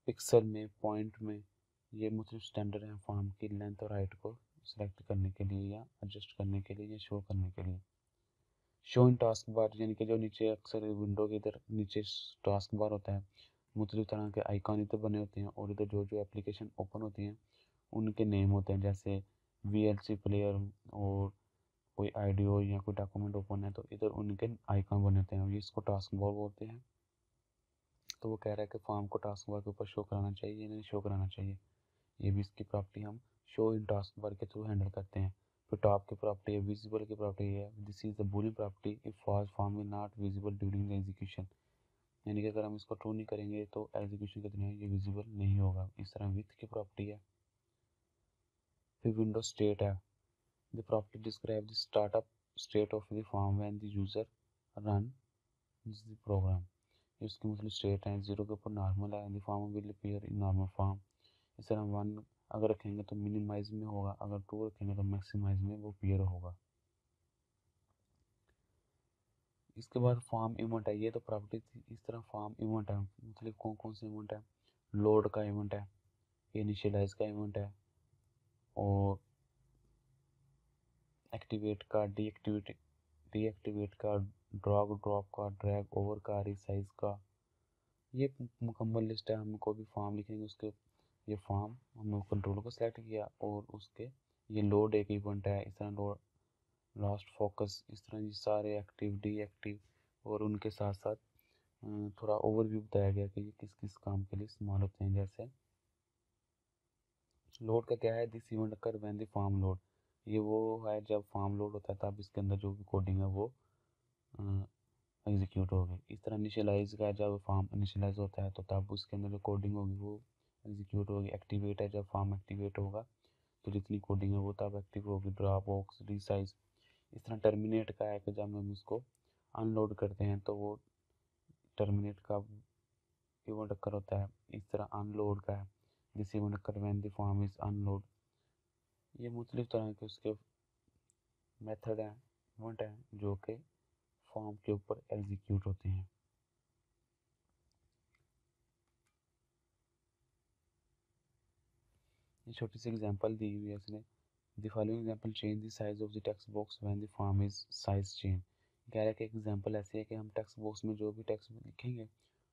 पिक्सल में, पॉइंट में। ये मतलब स्टैंडर्ड है फॉर्म की लेंथ और हाइट को सिलेक्ट करने के लिए या एडजस्ट करने के लिए या शो करने के लिए। शो इन टास्क बार यानी कि जो नीचे अक्सर विंडो के इधर नीचे टास्क बार होता है, मुख्तलिफ तरह के आइकॉन इधर बने होते हैं और इधर जो जो एप्लीकेशन ओपन होती हैं उनके नेम होते हैं, जैसे VLC प्लेयर और कोई आईडियो या कोई डॉक्यूमेंट ओपन है तो इधर उनके आइकॉन बने होते हैं, ये इसको टास्क बार बोलते हैं। तो वो कह रहा है कि फॉर्म को टास्क बार के ऊपर शो कराना चाहिए या नहीं शो कराना चाहिए। ये भी इसकी प्रॉपर्टी हम शो इन टास्क बार के थ्रू हैंडल करते हैं। फिर टॉप की प्रॉपर्टी है, विजिबल की प्रॉपर्टी है, this is the Boolean property if false form is not visible during the execution, यानी कि अगर हम इसको ट्रू नहीं करेंगे तो एग्जीक्यूशन के दौरान ये विजिबल नहीं होगा। इस तरह विथ की प्रॉपर्टी है। फिर विंडो स्टेट है, the property describe the startup state of the form when the user run the program. ये उसकी मतलब स्टेट है, 0 के ऊपर नॉर्मल है, the form will appear in normal form. इस तरह 1 अगर रखेंगे तो मिनिमाइज में होगा, अगर 2 रखेंगे तो मैक्सिमाइज में वो अपीयर होगा। इसके बाद फॉर्म इवेंट है, ये तो प्रॉपर्टी थी। इस तरह फॉर्म इवेंट है, मतलब कौन कौन से इवेंट है, लोड का इवेंट है, इनिशियलाइज का इवेंट है और एक्टिवेट का, डीएक्टिवेट का, ड्रैग ड्रॉप का, ड्रैग ओवर का, रिसाइज का। ये मुकम्मल लिस्ट है। हम कोई भी फॉर्म लिखेंगे उसके ये फॉर्म हमने कंट्रोल को सेलेक्ट किया और उसके ये लोड एक इवेंट है। इस तरह लोड, लास्ट फोकस, इस तरह ये सारे एक्टिव डीएक्टिव और उनके साथ साथ थोड़ा ओवरव्यू बताया गया कि ये किस किस काम के लिए इस्तेमाल होते हैं। जैसे लोड का क्या है, this event occur when the form load, ये वो है जब फॉर्म लोड होता है तब इसके अंदर जो भी कोडिंग है वो एग्जीक्यूट होगी। इस तरह इनिशियलाइज का जब फॉर्म इनिशियलाइज होता है तो तब उसके अंदर जो कोडिंग होगी वो एग्जीक्यूट होगी। एक्टिवेट है, जब फॉर्म एक्टिवेट होगा तो जितनी कोडिंग है वो तब एक्टिव होगी। Drop box, resize. इस तरह टर्मिनेट का है कि जब हम इसको अनलोड करते हैं तो वो टर्मिनेट का इवेंट अकर होता है। इस तरह अनलोड का है, this event occur when the form is unload. ये मुख्तलिफ तरह के उसके मेथड हैं, इवेंट हैं जो कि फॉर्म के ऊपर एग्जीक्यूट होते हैं। ये छोटी सी एग्जांपल दी हुई है इसने, the following example change the size of the text box when the form is size change. कह रहा है कि एग्जांपल ऐसी है कि हम टेक्स्ट बॉक्स में जो भी टेक्स्ट लिखेंगे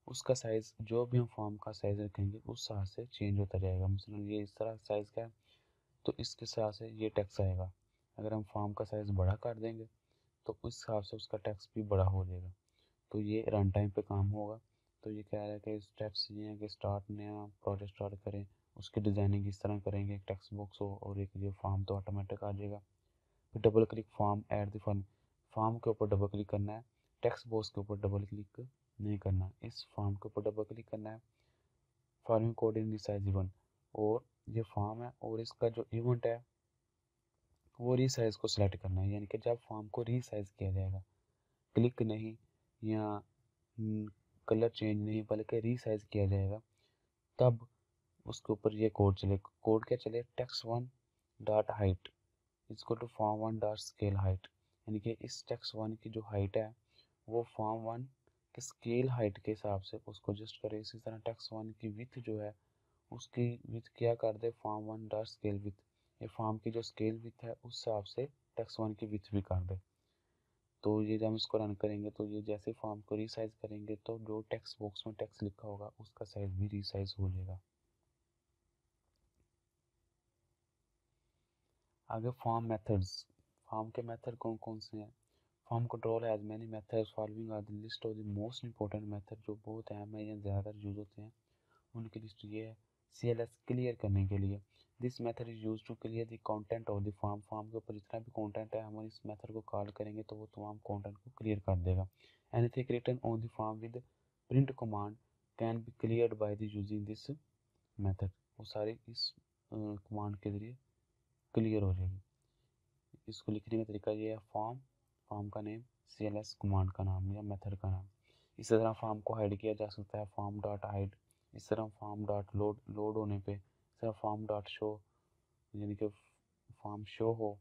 उसका साइज, जो भी हम फॉर्म का साइज रखेंगे उस हिसाब से चेंज होता जाएगा। मसलन ये इस तरह साइज का है तो इसके हिसाब से ये टेक्स्ट आएगा। अगर हम फॉर्म का साइज बड़ा कर देंगे तो उस हिसाब से उसका टेक्स्ट भी बड़ा हो जाएगा। तो ये रन टाइम पे काम होगा। तो ये कह रहा है कि स्टेप्स ये हैं कि स्टार्ट, नया प्रोजेक्ट स्टार्ट करें, उसकी डिज़ाइनिंग इस तरह करेंगे, एक टेक्स्ट बॉक्स हो और एक ये फॉर्म तो ऑटोमेटिक आ जाएगा। फिर double click form add the form, form के ऊपर डबल क्लिक करना है, टेक्स्ट बॉक्स के ऊपर डबल क्लिक नहीं करना, इस फॉर्म के ऊपर डबल क्लिक करना है। फॉर्मिंग कोड इन रिसाइज इवेंट, और ये फॉर्म है और इसका जो इवेंट है वो रीसाइज को सिलेक्ट करना है, यानी कि जब फॉर्म को रीसाइज किया जाएगा, क्लिक नहीं या कलर चेंज नहीं बल्कि रीसाइज किया जाएगा, तब उसके ऊपर ये कोड चले। कोड क्या चले, टेक्स्ट वन डॉट हाइट इसको to form one dot scale height, यानी कि इस टेक्स्ट वन की जो हाइट है वो फॉर्म वन के स्केल हाइट के हिसाब से उसको एडजस्ट करे। इसी तरह टेक्स्ट वन की विथ जो है उसकी विथ क्या कर दे, form one dot scale with, ये फॉर्म की जो स्केल विथ है उस हिसाब से टेक्स्ट वन की विथ भी कर दे। तो ये जब हम इसको रन करेंगे तो ये जैसे फॉर्म को रीसाइज करेंगे तो जो टेक्स्ट बॉक्स में टेक्स्ट लिखा होगा उसका साइज भी रीसाइज हो जाएगा। आगे फॉर्म मेथड्स, फॉर्म के मेथड कौन कौन से हैं। Form control has many methods, following are the list of the most important method, जो बहुत अहम है या ज़्यादातर यूज होते हैं उनकी लिस्ट ये है। CLS क्लियर करने के लिए, this method is use to clear the content of the form, form के ऊपर जितना भी कंटेंट है हम इस मेथड को कॉल करेंगे तो वो तमाम कंटेंट को क्लियर कर देगा। Anything written on the form with print command can be cleared by the using this method, वो सारी इस कमांड के जरिए क्लियर हो जाएगी। इसको लिखने का तरीका ये है, फॉर्म, फॉर्म का नेम, CLS कमांड का नाम या मेथड का नाम। इसी तरह फॉर्म को हाइड किया जा सकता है, फॉर्म डॉट हाइड। इस तरह फॉर्म डॉट लोड, लोड होने पे। इस तरह फॉर्म डॉट शो, यानी कि फॉर्म शो हो।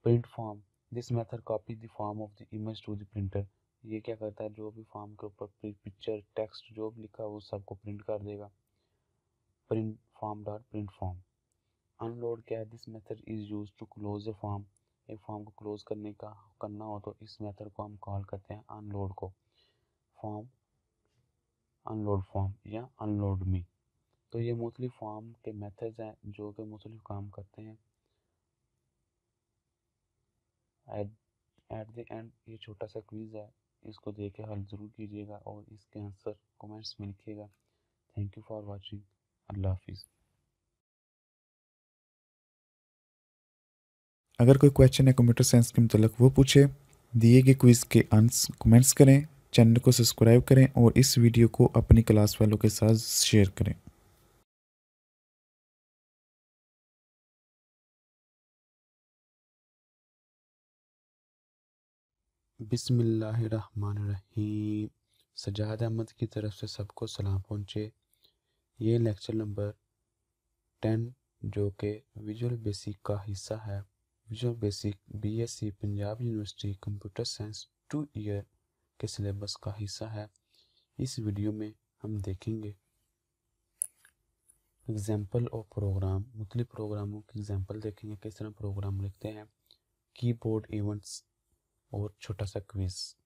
Print form, this method copy the form of the image to the printer. ये क्या करता है, जो भी फॉर्म के ऊपर पिक्चर टेक्स्ट जो भी लिखा है वो सबको प्रिंट कर देगा। Print form dot print form. Unload क्या है, this method is use to close a form. एक फॉर्म को क्लोज करना हो तो इस मेथड को हम कॉल करते हैं अनलोड को। फॉर्म अनलोड फॉर्म या अनलोड मी। तो ये मोस्टली फॉर्म के मेथड्स हैं जो कि मोस्टली काम करते हैं। एट द एंड ये छोटा सा क्विज है, इसको देख के हल ज़रूर कीजिएगा और इसके आंसर कमेंट्स में लिखिएगा। Thank you for watching. अल्लाह हाफिज़। अगर कोई क्वेश्चन है कंप्यूटर साइंस के मतलब वो पूछे, दिए गए क्विज़ के आंसर कमेंट्स करें, चैनल को सब्सक्राइब करें और इस वीडियो को अपनी क्लास वालों के साथ शेयर करें। बिस्मिल्लाहिर्रहमानिर्रहीम। सजाद अहमद की तरफ से सबको सलाम पहुँचे। ये लेक्चर नंबर 10 जो कि विजुअल बेसिक का हिस्सा है। Visual basic BSc Punjab university computer science 2 year के सिलेबस का हिस्सा है। इस वीडियो में हम देखेंगे एग्जाम्पल ऑफ प्रोग्राम, मुख्तलिफ प्रोग्रामों की एग्जाम्पल देखेंगे, किस तरह प्रोग्राम लिखते हैं, कीबोर्ड इवेंट्स और छोटा सा क्विज।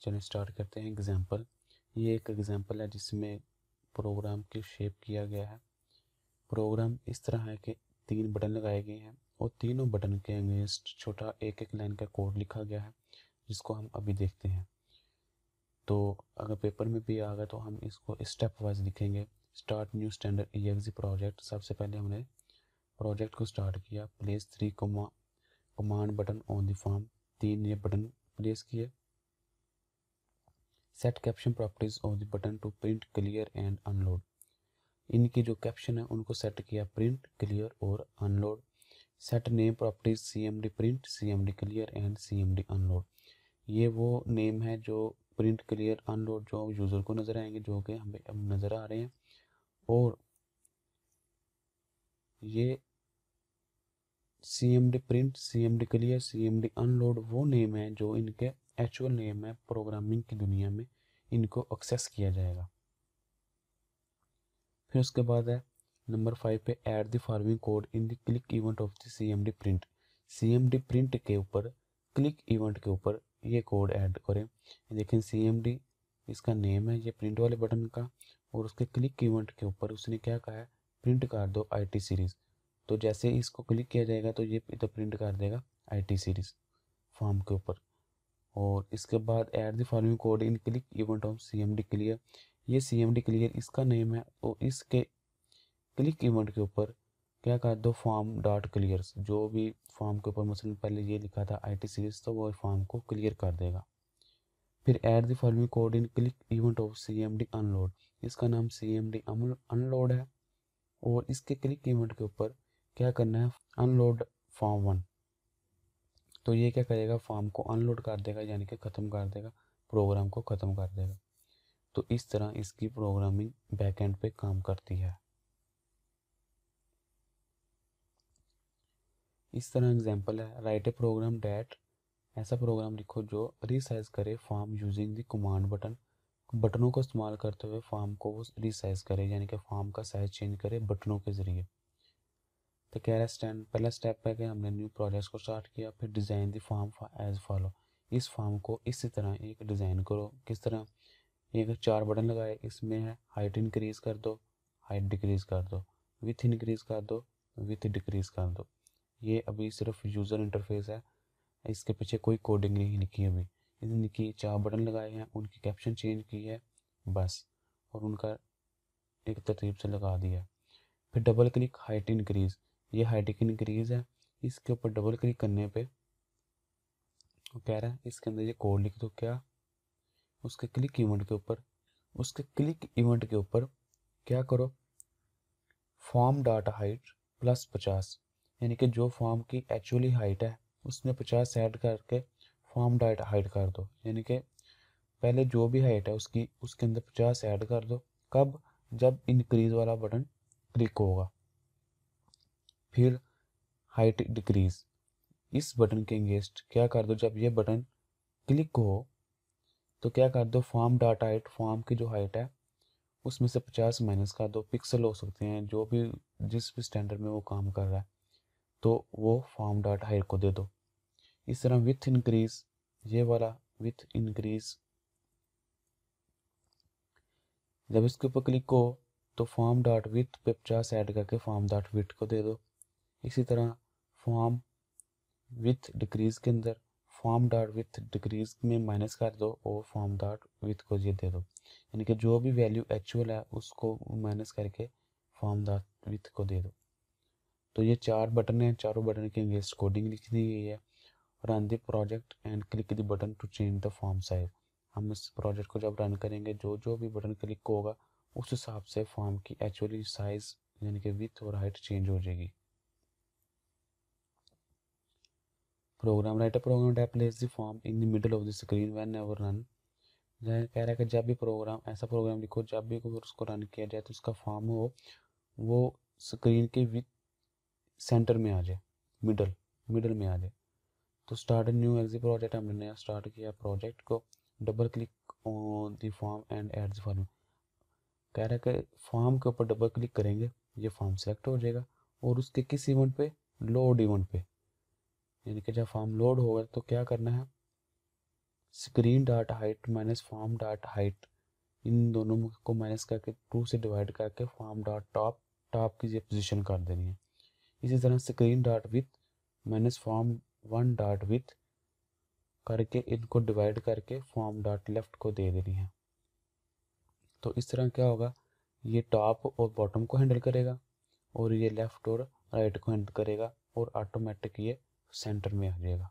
चलिए स्टार्ट करते हैं। एग्जाम्पल, ये एक एग्जाम्पल है जिसमें प्रोग्राम की शेप किया गया है। प्रोग्राम इस तरह है कि 3 बटन लगाए गए हैं और तीनों बटन के अगेंस्ट छोटा एक एक लाइन का कोड लिखा गया है जिसको हम अभी देखते हैं। तो अगर पेपर में भी आ गया तो हम इसको स्टेप वाइज लिखेंगे। Start new standard EXE project. सबसे पहले हमने प्रोजेक्ट को स्टार्ट किया। Place 3 command button on the form, 3 ये बटन प्लेस किए। Set caption properties of the button to print clear and unload. इनकी जो कैप्शन है उनको सेट किया, प्रिंट क्लियर और unload. Set name properties CMD print, CMD clear and CMD unload. ये वो नेम है जो प्रिंट क्लियर अनलोड जो यूज़र को नज़र आएंगे, जो कि हमें अब नज़र आ रहे हैं। और ये CMD print, CMD clear, CMD unload वो नेम है जो इनके एक्चुअल नेम है प्रोग्रामिंग की दुनिया में, इनको एक्सेस किया जाएगा। फिर उसके बाद है नंबर 5 पे, add the following code in the click event of the CMD print. CMD print के ऊपर, क्लिक इवेंट के ऊपर ये कोड ऐड करें। देखें CMD इसका नेम है ये प्रिंट वाले बटन का, और उसके क्लिक इवेंट के ऊपर उसने क्या कहा है, प्रिंट कर दो IT सीरीज़। तो जैसे इसको क्लिक किया जाएगा तो ये इधर प्रिंट कर देगा IT सीरीज़ फॉर्म के ऊपर। और इसके बाद add the following code in click event of CMD clear. ये CMD क्लियर इसका नेम है और इसके क्लिक इवेंट के ऊपर क्या कर दो, फॉर्म डॉट क्लियर्स। जो भी फॉर्म के ऊपर मसलन पहले ये लिखा था IT सीरीज तो वो फॉर्म को क्लियर कर देगा। फिर add the following code in click event of CMD unload. इसका नाम CMD अनलोड है और इसके क्लिक इवेंट के ऊपर क्या करना है, अनलोड फॉर्म 1। तो ये क्या करेगा, फॉर्म को अनलोड कर देगा, यानी कि ख़त्म कर देगा, प्रोग्राम को ख़त्म कर देगा। तो इस तरह इसकी प्रोग्रामिंग बैकएंड पे काम करती है। इस तरह एग्जांपल है, राइट ए प्रोग्राम डैट। ऐसा प्रोग्राम लिखो जो रीसाइज करे form using the command button. बटनों को इस्तेमाल करते हुए फॉर्म को वो रीसाइज करे, यानी कि फॉर्म का साइज चेंज करे बटनों के ज़रिए। तो कह रहा है पहला स्टेप है कि हमने न्यू प्रोजेक्ट को स्टार्ट किया। फिर design the form as follow. इस फॉर्म को इसी तरह एक डिज़ाइन करो। किस तरह, एक 4 बटन लगाए, इसमें है हाइट इंक्रीज़ कर दो, हाइट डिक्रीज़ कर दो, विथ इंक्रीज़ कर दो, विथ डिक्रीज़ कर दो। ये अभी सिर्फ यूज़र इंटरफेस है, इसके पीछे कोई कोडिंग नहीं लिखी अभी। इनकी 4 बटन लगाए हैं, उनकी कैप्शन चेंज की है बस, और उनका एक तरतीब से लगा दिया। फिर डबल क्लिक हाइट इंक्रीज़, ये हाइट इंक्रीज़ है, इसके ऊपर डबल क्लिक करने पे वो कह रहा है इसके अंदर ये कोड लिख दो। क्या, उसके क्लिक इवेंट के ऊपर, उसके क्लिक इवेंट के ऊपर क्या करो, फॉर्म डाटा हाइट प्लस 50, यानी कि जो फॉर्म की एक्चुअली हाइट है उसमें 50 ऐड करके फॉर्म डाटा हाइट कर दो। यानी कि पहले जो भी हाइट है उसकी, उसके अंदर 50 ऐड कर दो। कब, जब इंक्रीज वाला बटन क्लिक होगा। फिर हाइट डिक्रीज, इस बटन के अगेंस्ट क्या कर दो, जब ये बटन क्लिक हो तो क्या कर दो, फॉर्म डॉट हाइट, फॉर्म की जो हाइट है उसमें से 50 माइनस कर दो। पिक्सल हो सकते हैं जो भी, जिस भी स्टैंडर्ड में वो काम कर रहा है, तो वो फॉर्म डॉट हाइट को दे दो। इस तरह विथ इंक्रीज, ये वाला विथ इंक्रीज, जब इसके ऊपर क्लिक हो तो फॉर्म डॉट विथ पे 50 ऐड करके फॉर्म डॉट विथ को दे दो। इसी तरह फॉर्म विथ डिक्रीज के अंदर फॉर्म डॉट विथ डिक्रीज में माइनस कर दो और फॉर्म डॉट विथ को ये दे दो, यानी कि जो भी वैल्यू एक्चुअल है उसको माइनस करके फॉर्म डॉट विथ को दे दो। तो ये 4 बटन हैं, चारों बटन के अगेंस्ट कोडिंग लिख दी गई है। Run the project and click the button to change the form size. हम इस प्रोजेक्ट को जब रन करेंगे, जो जो भी बटन क्लिक होगा उस हिसाब से फॉर्म की एक्चुअली साइज यानी कि विथ और हाइट चेंज हो जाएगी। Program writer, program tab place the form in the middle of the screen whenever run. कह रहा है कि जब भी प्रोग्राम, ऐसा प्रोग्राम लिखो जब भी कोई उसको रन किया जाए तो उसका फॉर्म हो वो स्क्रीन के विथ सेंटर में आ जाए, मिडल मिडल में आ जाए। तो स्टार्ट न्यू एग्जी प्रोजेक्ट, हमने नया स्टार्ट किया प्रोजेक्ट को। Double click on the form and add the form. कह रहा है कि फॉर्म के ऊपर डबल क्लिक करेंगे, ये फॉर्म सेलेक्ट हो जाएगा और उसके किस इवेंट पे, लोड इवेंट पे, यानी कि जब फॉर्म लोड होगा तो क्या करना है, screen dot height minus form dot height, इन दोनों को माइनस करके 2 से डिवाइड करके फॉर्म डॉट टॉप, टॉप की ये पोजीशन कर देनी है। इसी तरह screen dot with minus form 1 dot with करके इनको डिवाइड करके फॉर्म डॉट लेफ्ट को दे देनी है। तो इस तरह क्या होगा, ये टॉप और बॉटम को हैंडल करेगा और ये लेफ्ट और राइट को हैंडल करेगा और ऑटोमेटिक ये सेंटर में आ जाएगा।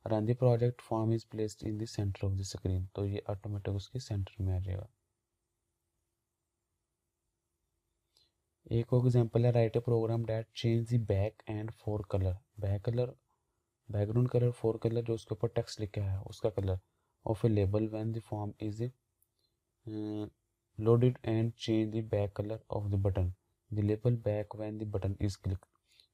Run the project, form is placed in the centre of the screen, तो ये ऑटोमेटिक उसके सेंटर में आ जाएगा। एक और एग्जांपल है, write a program that change the back and fore colour, back colour, background colour, fore colour जो उसके ऊपर टेक्स्ट लिखा है उसका colour, of a label when the form is loaded and change the back color of the button, the label back when the button is clicked।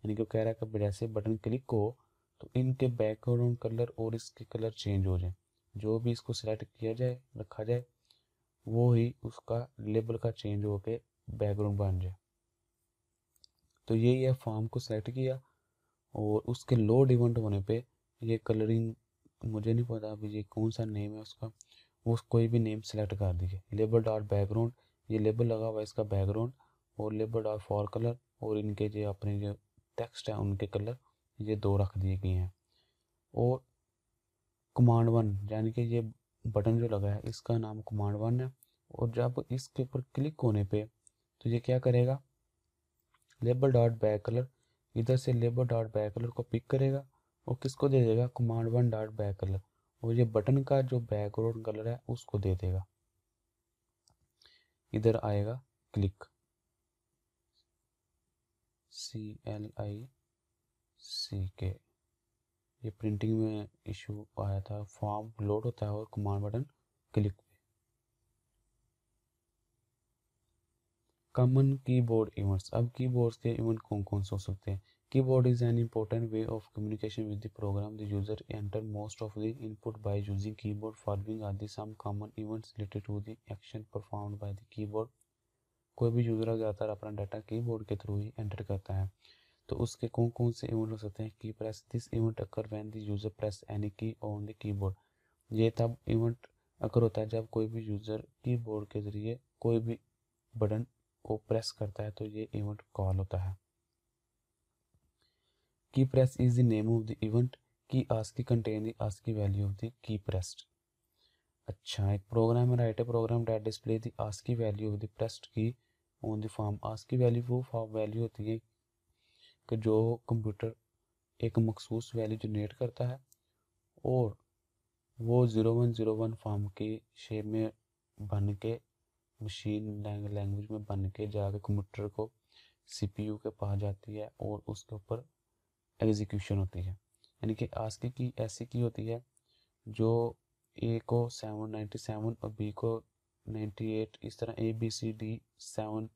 यानी कि कह रहा है कि जैसे बटन क्लिक हो तो इनके बैकग्राउंड कलर और इसके कलर चेंज हो जाए, जो भी इसको सिलेक्ट किया जाए रखा जाए वो ही उसका लेबल का चेंज होके बैकग्राउंड बन जाए। तो यही है, फॉर्म को सिलेक्ट किया और उसके लोड इवेंट होने पे ये कलरिंग, मुझे नहीं पता अभी ये कौन सा नेम है उसका, वो कोई भी नेम सेलेक्ट कर दीजिए। लेबल डॉट बैकग्राउंड, ये लेबल लगा हुआ है इसका बैकग्राउंड, और लेबल डॉट फॉर कलर, और इनके जो अपने जो टेक्स्ट है उनके कलर ये 2 रख दिए गए हैं। और कमांड 1 यानी कि ये बटन जो लगा है इसका नाम कमांड 1 है, और जब इसके ऊपर क्लिक होने पे तो ये क्या करेगा, लेबल डॉट बैक कलर, इधर से लेबल डॉट बैक कलर को पिक करेगा और किसको दे देगा, कमांड 1 डॉट बैक कलर, और ये बटन का जो बैकग्राउंड कलर है उसको दे देगा। इधर आएगा क्लिक, CLICK, ये प्रिंटिंग में इशू आया था, फॉर्म लोड होता है और कमांड बटन क्लिक पे। कॉमन कीबोर्ड इवेंट्स, अब कीबोर्ड के इवेंट कौन कौन से हो सकते हैं। Keyboard is an important way of communication with the program. The user enter most of the input by using keyboard. Following are the some common events related to the action performed by the keyboard. कोई भी user ज़्यादातर अपना data keyboard के through ही enter करता है, तो उसके कौन कौन से इवेंट हो सकते हैं। की press, this event occur when the user press any की ऑन द कीबोर्ड, ये तब इवेंट अकर होता है जब कोई भी यूजर कीबोर्ड के जरिए कोई भी बटन को प्रेस करता है, तो ये इवेंट कॉल होता है। Key press is the name of the event, key ASCII contain the ASCII value of the key pressed. अच्छा, एक प्रोग्राम है, write a program that display the ASCII value of the pressed key on the form. ASCII value वो value होती है कि जो computer एक मखसूस वैल्यू जनरेट करता है और वो 0101 फॉर्म के शेप में बन के, मशीन लैंग्वेज में बन के जाके कंप्यूटर को CPU के पास जाती है और उसके ऊपर एग्जीक्यूशन होती है। यानी कि आस्की की ऐसी की होती है जो A को 797 और B को 98 इस तरह ABCD 7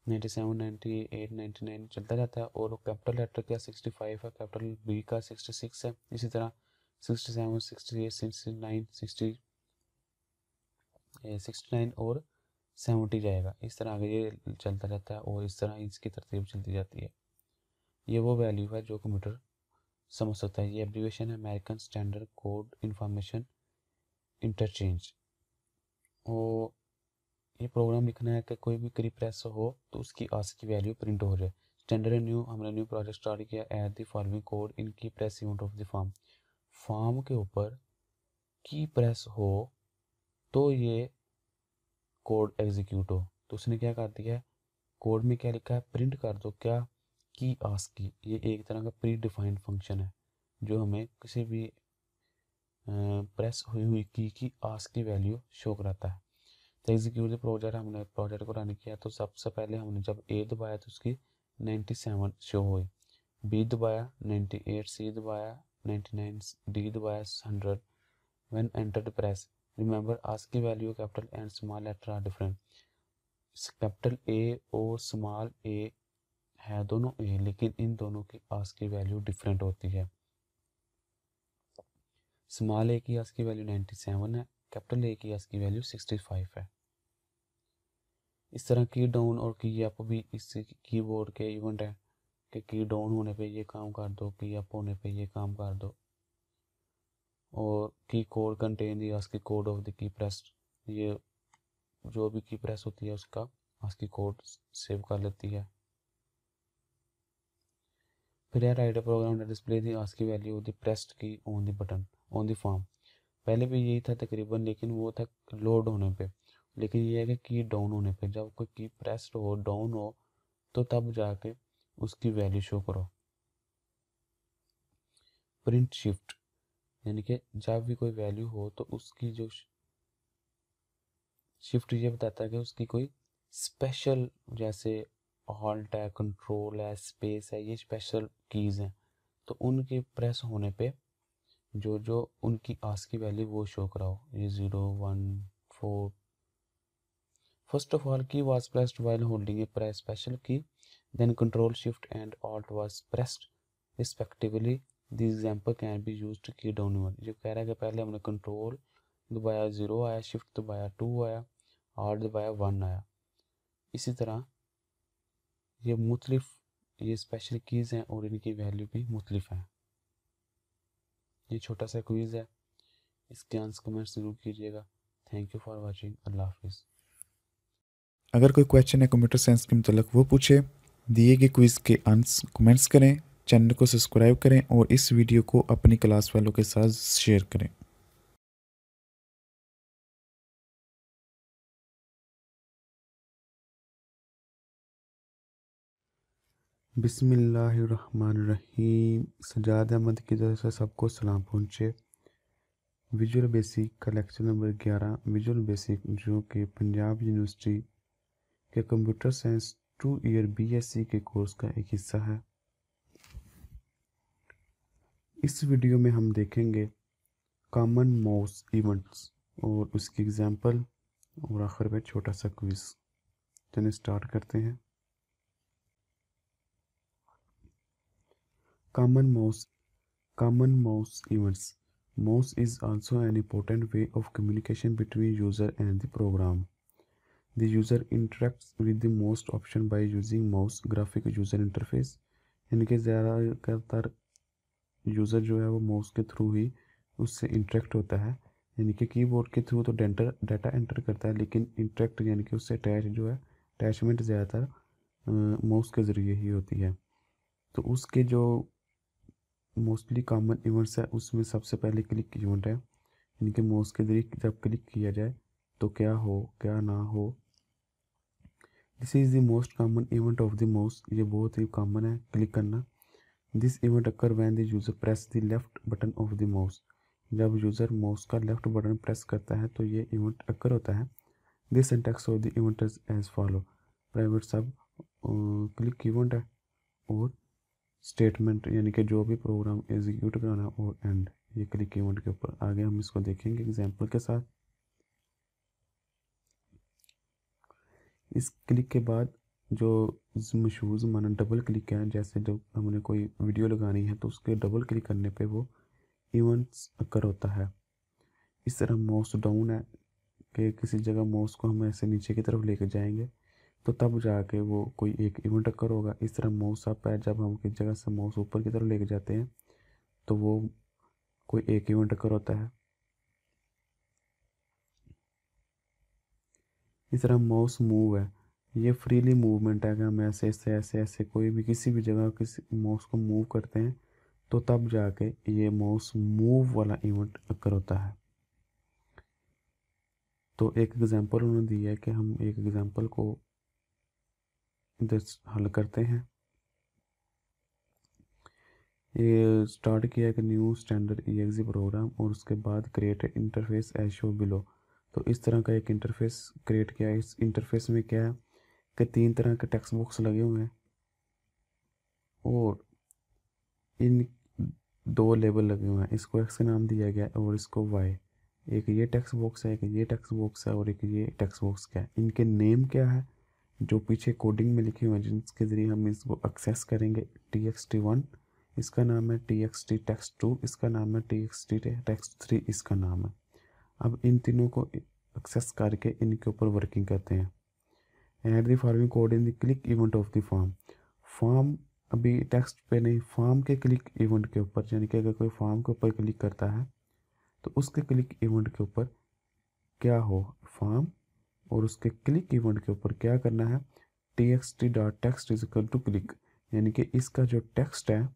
97 98 99 चलता जाता है। और कैपिटल लेटर का 65 है, कैपिटल B का 66 है, इसी तरह 67 68 69 69 और 70 जाएगा। इस तरह आगे ये चलता जाता है और इस तरह इसकी तरतीब चलती जाती है। ये वो वैल्यू है जो कंप्यूटर समझ सकता है। ये एब्रीविएशन है American standard code information interchange. और ये प्रोग्राम लिखना है कि कोई भी करी प्रेस हो तो उसकी आस्क की वैल्यू प्रिंट हो जाए। स्टैंडर्ड न्यू, हमने न्यू प्रोजेक्ट स्टार्ट किया। ऐड द फॉलोइंग कोड इन की press event of the form. Form के ऊपर की प्रेस हो तो ये कोड एग्जीक्यूट हो। तो उसने क्या कर दिया है, कोड में क्या लिखा है, प्रिंट कर दो क्या, की आस्क की। ये एक तरह का प्री डिफाइंड फंक्शन है जो हमें किसी भी प्रेस हुई हुई की आस्क की वैल्यू शो कराता है। तो एग्जीक्यूट द प्रोजेक्ट, हमने प्रोजेक्ट को रन किया। तो सबसे पहले हमने जब A दबाया तो उसकी 97 शो हुई, B दबाया 98, C दबाया 99, D दबाया 100। When enter the press remember ASCII key value capital and small letter are different. Capital A और स्मॉल a है दोनों A, लेकिन इन दोनों की आस्क की वैल्यू डिफरेंट होती है। स्मॉल a की आस्क की वैल्यू 97 है, कैपिटल A की आस्क की वैल्यू 65 है। इस तरह की डाउन और की अप भी इस कीबोर्ड के इवेंट है कि की डाउन होने पे ये काम कर दो, की अप होने पे ये काम कर दो। और key code contain the ASCII code of the key press, ये जो भी की प्रेस होती है उसका आस्की कोड सेव कर लेती है। फिर है write program display the ASCII value the pressed key on the button on the form. पहले भी यही था तकरीबन, लेकिन वो था लोड होने पे। लेकिन ये है कि की डाउन होने पे, जब कोई की प्रेस्ड हो डाउन हो तो तब जाके उसकी वैल्यू शो करो। प्रिंट शिफ्ट यानी कि जब भी कोई वैल्यू हो तो उसकी जो शिफ्ट ये बताता है कि उसकी कोई स्पेशल, जैसे ऑल्ट है, कंट्रोल है, स्पेस है, ये स्पेशल कीज़ हैं। तो उनके प्रेस होने पे जो जो उनकी आस्क की वैल्यू वो शो कराओ। ये 0 1 4। फर्स्ट ऑफ ऑल की was pressed while holding a press special key, then control shift and alt was pressed respectively. The example can be used to key down one। जो कह रहा है कि पहले हमने कंट्रोल दबाया 0 आया, शिफ्ट दबाया 2 आया, आल्ट दबाया 1 आया। इसी तरह ये मुख्तलिफ ये स्पेशल कीज़ हैं और इनकी वैल्यू भी मुख्तलिफ हैं। ये छोटा सा क्विज़ है, इसके आंसर कमेंट्स ज़रूर कीजिएगा। Thank you for watching. अल्लाह हाफिज़। अगर कोई क्वेश्चन है कंप्यूटर साइंस के मतलब वो पूछे, दिए गए क्विज़ के आंसर कमेंट्स करें, चैनल को सब्सक्राइब करें और इस वीडियो को अपनी क्लास वालों के साथ शेयर करें। बिस्मिल्लाहिर्रहमानिर्रहीम। सजाद अहमद की तरफ से सबको सलाम पहुँचे। विजुअल बेसिक का लेक्चर नंबर 11 विजुअल बेसिक, जो कि पंजाब यूनिवर्सिटी के कंप्यूटर साइंस 2 ईयर BSc के कोर्स का एक हिस्सा है। इस वीडियो में हम देखेंगे कॉमन माउस इवेंट्स और उसकी एग्जांपल और आखिर में छोटा सा क्विज। चलिए स्टार्ट करते हैं। Common mouse events. Mouse is also an important way of communication between user and the program. The user interacts with the mouse option by using mouse graphic user interface। यानी कि ज़्यादातर user जो है वो mouse के through ही उससे interact होता है। यानी कि कीबोर्ड के थ्रू तो डाटा एंटर करता है, लेकिन इंटरेक्ट यानी कि उससे अटैच जो है अटैचमेंट ज़्यादातर माउस के ज़रिए ही होती है। तो उसके जो मोस्टली कॉमन इवेंट्स है उसमें सबसे पहले क्लिक इवेंट है, यानी कि माउस के जरिए जब क्लिक किया जाए तो क्या हो क्या ना हो। This is the most common event of the mouse. ये बहुत ही कॉमन है क्लिक करना। This event occur when the user press the left button of the mouse. जब यूज़र माउस का लेफ्ट बटन प्रेस करता है तो ये इवेंट अकर होता है। This syntax of the event is as follow. Private sub click event है और स्टेटमेंट यानी कि जो भी प्रोग्राम एग्जीक्यूट कराना और एंड, ये क्लिक इवेंट के ऊपर। आगे हम इसको देखेंगे एग्जांपल के साथ। इस क्लिक के बाद जो मशहूर माना डबल क्लिक है, जैसे जब हमने कोई वीडियो लगानी है तो उसके डबल क्लिक करने पे वो इवेंट्स अकर होता है। इस तरह माउस डाउन है कि किसी जगह माउस को हम ऐसे नीचे की तरफ लेके जाएंगे तो तब जाके वो कोई एक इवेंट अकर होगा। इस तरह माउस अप है, जब हम किसी जगह से माउस ऊपर की तरफ लेके जाते हैं तो वो कोई एक इवेंट अकर होता है। इस तरह माउस मूव है, ये फ्रीली मूवमेंट है कि हम ऐसे ऐसे ऐसे ऐसे कोई भी किसी भी जगह किसी माउस को मूव करते हैं तो तब जाके ये माउस मूव वाला इवेंट अकर होता है। तो एक एग्जांपल उन्होंने दिया है कि हम एक एग्जांपल को इधर हल करते हैं। ये स्टार्ट किया है कि न्यू स्टैंडर्ड EXE प्रोग्राम और उसके बाद create interface as show below. तो इस तरह का एक इंटरफेस क्रिएट किया है। इस इंटरफेस में क्या है कि 3 तरह के टेक्स्ट बॉक्स लगे हुए हैं और इन 2 लेबल लगे हुए हैं। इसको एक्स का नाम दिया गया है और इसको वाई। एक ये टेक्स्ट बॉक्स है, एक ये टेक्स्ट बॉक्स है और एक ये टेक्स्ट बॉक्स क्या है। इनके नेम क्या है जो पीछे कोडिंग में लिखे हुए हैं जिसके ज़रिए हम इसको एक्सेस करेंगे। TXT1 इसका नाम है, TXT text2 इसका नाम है, TXT text3 इसका नाम है। अब इन तीनों को एक्सेस करके इनके ऊपर वर्किंग करते हैं। Add the following code in the click event of the form. Form अभी टेक्स्ट पे नहीं, फॉर्म के क्लिक इवेंट के ऊपर, यानी कि अगर कोई फॉर्म के ऊपर क्लिक करता है तो उसके क्लिक इवेंट के ऊपर क्या हो फॉर्म, और उसके क्लिक इवेंट के ऊपर क्या करना है TXT.text is equal to click. यानी कि इसका जो टेक्स्ट है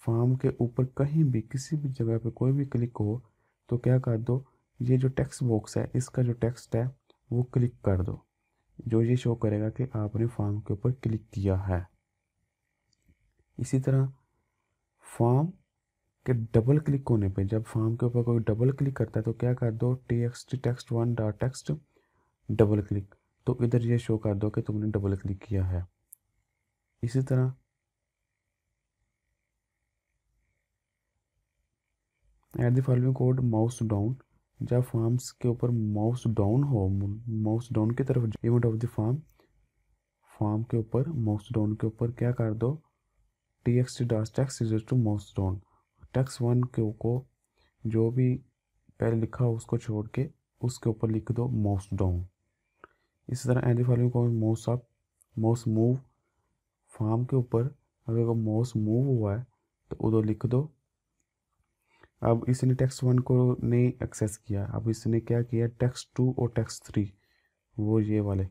फॉर्म के ऊपर कहीं भी किसी भी जगह पे कोई भी क्लिक हो तो क्या कर दो, ये जो टेक्स्ट बॉक्स है इसका जो टेक्स्ट है वो क्लिक कर दो, जो ये शो करेगा कि आपने फॉर्म के ऊपर क्लिक किया है। इसी तरह फॉर्म के डबल क्लिक होने पे, जब फॉर्म के ऊपर कोई डबल क्लिक करता है तो क्या कर दो TXT text1.text डबल क्लिक, तो इधर ये शो कर दो कि तुमने डबल क्लिक किया है। इसी तरह add the following code mouse down. जब फॉर्म्स के ऊपर माउस डाउन हो, माउस डाउन की तरफ event of the form, form के ऊपर माउस डाउन के ऊपर क्या कर दो TXT.text is to mouse down. text1 को जो भी पहले लिखा हो उसको छोड़ के उसके ऊपर लिख दो माउस डाउन। इसी तरह एंड फॉलोइंग को mouse up, mouse move. Form के ऊपर अगर माउस मूव हुआ है तो उधर लिख दो। अब इसने text1 को नहीं एक्सेस किया, अब इसने क्या किया text2 और text3, वो ये वाले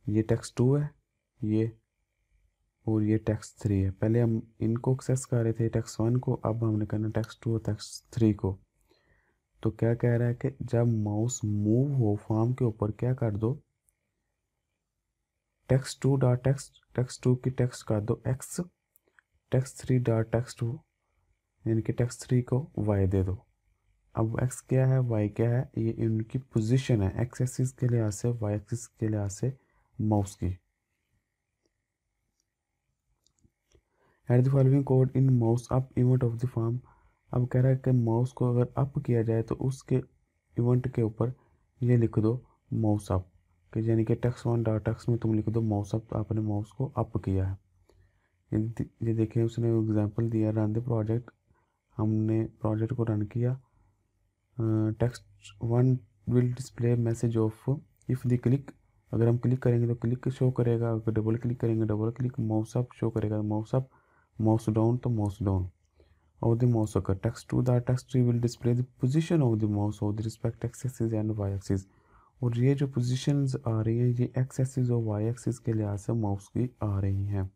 ये text2 है ये, और ये text3 है। पहले हम इनको एक्सेस कर रहे थे text1 को, अब हमने करना text2 और text3 को। तो क्या कह रहा है कि जब माउस मूव हो फॉर्म के ऊपर क्या कर दो text2 की टेक्स्ट कर दो x, text3 यानी कि text3 को y दे दो। अब x क्या है y क्या है, ये इनकी पोजीशन है x एक्सिस के लिहाज से y एक्सिस के लिहाज से माउस की। At the following code in mouse up event of the form. अब कह रहा है कि माउस को अगर अप किया जाए तो उसके इवेंट के ऊपर ये लिख दो माउस अप, कि यानी कि text1.text में तुम लिख दो माउस अप, तो आपने माउस को अप किया है। ये देखिए उसने एग्जांपल दिया रन द प्रोजेक्ट। हमने प्रोजेक्ट को रन किया। text1 will display message of if the click. अगर हम क्लिक करेंगे तो क्लिक शो करेगा, अगर डबल क्लिक करेंगे double click, mouse up show करेगा माउस अप, माउस डाउन तो mouse down. of the mouse occur. text2 the text tree will display the position of the mouse with respect to x axis and y axis। और ये जो positions आ रही है ये x axis और y axis के लिहाज से माउस की आ रही हैं,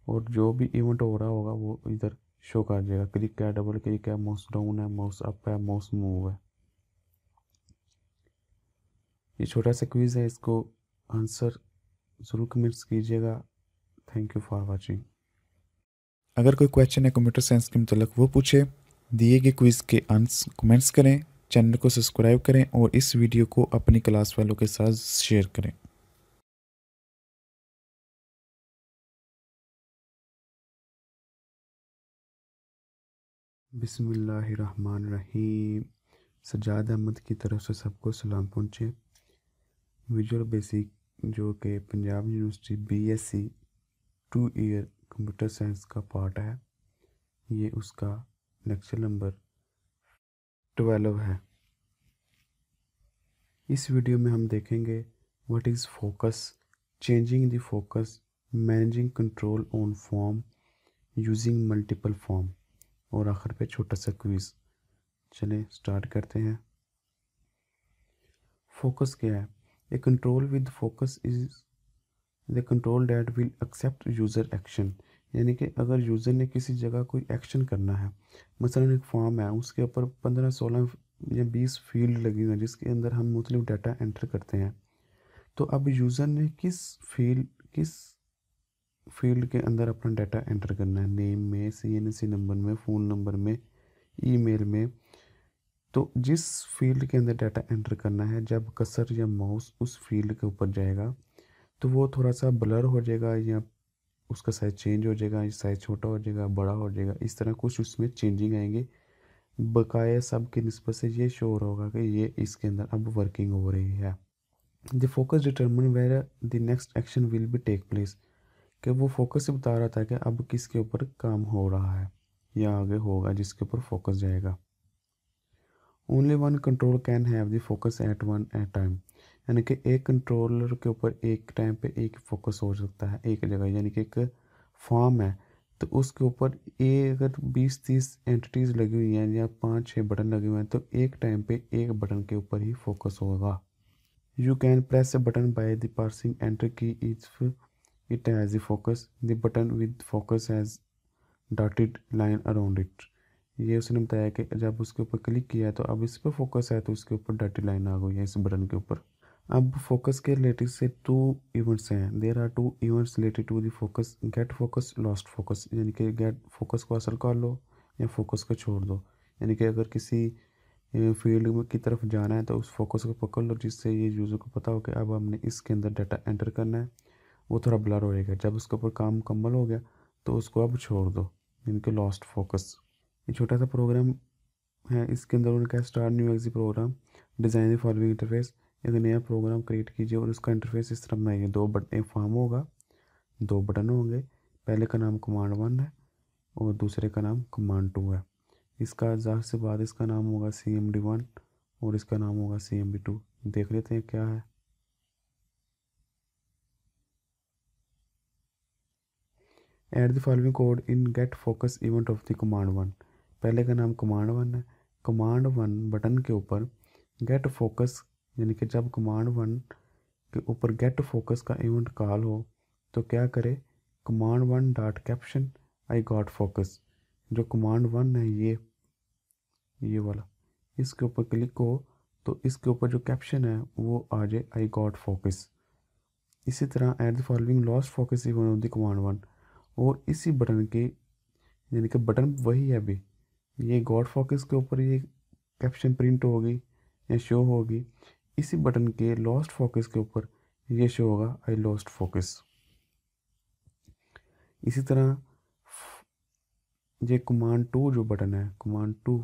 और जो भी इवेंट हो रहा होगा वो इधर शो कर जाएगा। क्लिक है, डबल क्लिक है, माउस डाउन है, माउस अप है, माउस मूव है। ये छोटा सा क्विज है, इसको आंसर ज़रूर कमेंट्स कीजिएगा। Thank you for watching. अगर कोई क्वेश्चन है कंप्यूटर साइंस के मतलब वो पूछे, दिए गए क्विज़ के आंसर कमेंट्स करें, चैनल को सब्सक्राइब करें और इस वीडियो को अपनी क्लास वालों के साथ शेयर करें। बिस्मिल्लाहिर्रहमानिर्रहीम। सजाद अहमद की तरफ से सबको सलाम पहुँचे। विजुअल बेसिक जो कि Punjab university BSc 2 year computer science का पार्ट है, ये उसका लेक्चर नंबर 12 है। इस वीडियो में हम देखेंगे what is focus, changing the focus, managing control on form using multiple form, और आखिर पे छोटा सा क्विज़। चलें स्टार्ट करते हैं। फोकस क्या है? A control with focus is the control that will accept user action, यानी कि अगर यूज़र ने किसी जगह कोई एक्शन करना है, मसलन एक फॉर्म है, उसके ऊपर 15, 16 या 20 फील्ड लगी हुई हैं जिसके अंदर हम मुख्तलिफ डाटा एंटर करते हैं, तो अब यूज़र ने किस फील्ड के अंदर अपना डाटा एंटर करना है, नेम में, CNC नंबर में, फ़ोन नंबर में, ईमेल में। तो जिस फील्ड के अंदर डाटा एंटर करना है, जब कर्सर या माउस उस फील्ड के ऊपर जाएगा तो वो थोड़ा सा ब्लर हो जाएगा या उसका साइज़ चेंज हो जाएगा, साइज़ छोटा हो जाएगा, बड़ा हो जाएगा, इस तरह कुछ उसमें चेंजिंग आएंगे। बकाया सब की निस्बत से ये शो होगा कि ये इसके अंदर अब वर्किंग हो रही है। The focus determine where the next action will be take place, कि वो फोकस से बता रहा था कि अब किसके ऊपर काम हो रहा है या आगे होगा जिसके ऊपर फोकस जाएगा। Only one control can have the focus at one at time, यानी कि एक कंट्रोलर के ऊपर एक टाइम पे एक फोकस हो सकता है एक जगह, यानी कि एक फॉर्म है तो उसके ऊपर अगर 20-30 एंटिटीज़ लगी हुई हैं या 5-6 बटन लगे हुए हैं तो एक टाइम पे एक बटन के ऊपर ही फोकस होगा। You can press a button by the passing enter key if it has the focus, the button with focus has dotted line around it. ये उसने बताया कि जब उसके ऊपर क्लिक किया है तो अब इस पर फोकस है तो उसके ऊपर डॉटेड लाइन आ गई है इस बटन के ऊपर। अब फोकस के रिलेटेड से 2 इवेंट्स हैं। There are 2 events related to the focus, get focus, lost focus, यानी कि गेट फोकस को हासिल कर लो या फोकस को छोड़ दो, यानी कि अगर किसी फील्ड में की तरफ जाना है तो उस फोकस को पकड़ लो जिससे ये यूज़र को पता हो कि अब हमने इसके अंदर डाटा एंटर करना है। वो थोड़ा ब्लर हो जाएगा, जब उसके ऊपर काम मुकम्मल हो गया तो उसको अब छोड़ दो, यानी कि लॉस्ट फोकस। ये छोटा सा प्रोग्राम है, इसके अंदर उन्होंने कहा start new EXE program, design the following interface, एक नया प्रोग्राम क्रिएट कीजिए और उसका इंटरफेस इस तरह बनाइए। 2 बटन, एक फॉर्म होगा, 2 बटन होंगे, पहले का नाम कमांड 1 है और दूसरे का नाम कमांड 2 है। इसका ज़ाहिर से बाद इसका नाम होगा CMD1 और इसका नाम होगा CMD2। देख लेते हैं क्या है। Add the following code in get focus event of the command 1, पहले का नाम कमांड 1 है, कमांड 1 बटन के ऊपर गेट फोकस, यानी कि जब कमांड 1 के ऊपर गेट फोकस का इवेंट कॉल हो तो क्या करे, command 1 dot caption I got focus, जो कमांड 1 है ये वाला, इसके ऊपर क्लिक हो तो इसके ऊपर जो कैप्शन है वो आ जाए आई गॉट फोकस। इसी तरह at the following lost focus event of the command 1, और इसी बटन के, यानी कि बटन वही है अभी, ये गॉड फोकस के ऊपर ये कैप्शन प्रिंट होगी या शो होगी, इसी बटन के लॉस्ट फोकस के ऊपर ये शो होगा आई लॉस्ट फोकस। इसी तरह ये कमांड 2 जो बटन है, कमांड 2,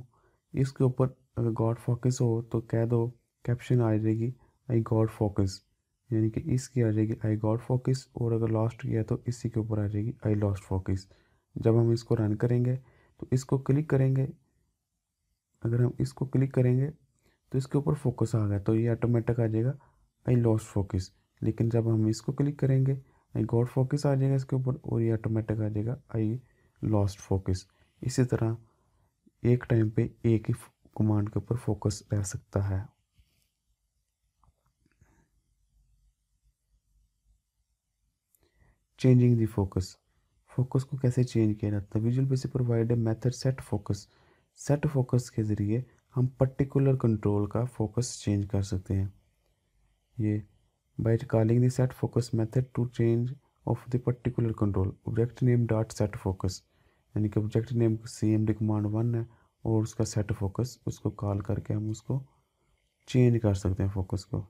इसके ऊपर अगर गॉड फोकस हो तो कह दो कैप्शन आ जाएगी आई गॉड फोकस, यानी कि इसकी आ जाएगी आई गॉड फोकस, और अगर लॉस्ट किया तो इसी के ऊपर आ जाएगी आई लॉस्ट फोकस। जब हम इसको रन करेंगे तो इसको क्लिक करेंगे, अगर हम इसको क्लिक करेंगे तो इसके ऊपर फोकस आ गया तो ये ऑटोमेटिक आ जाएगा आई लॉस्ट फोकस, लेकिन जब हम इसको क्लिक करेंगे आई गॉट फोकस आ जाएगा इसके ऊपर और ये ऑटोमेटिक आ जाएगा आई लॉस्ट फोकस। इसी तरह एक टाइम पे एक ही कमांड के ऊपर फोकस रह सकता है। चेंजिंग द फोकस, फोकस को कैसे चेंज किया जाता है। Visual basic provide a method set focus, set focus के ज़रिए हम पर्टिकुलर कंट्रोल का फोकस चेंज कर सकते हैं। ये by calling the set focus method to change of the particular control, object name dot set focus, यानी कि ऑब्जेक्ट नेम CMD कमांड 1 है और उसका सेट फोकस, उसको कॉल करके हम उसको चेंज कर सकते हैं फोकस को।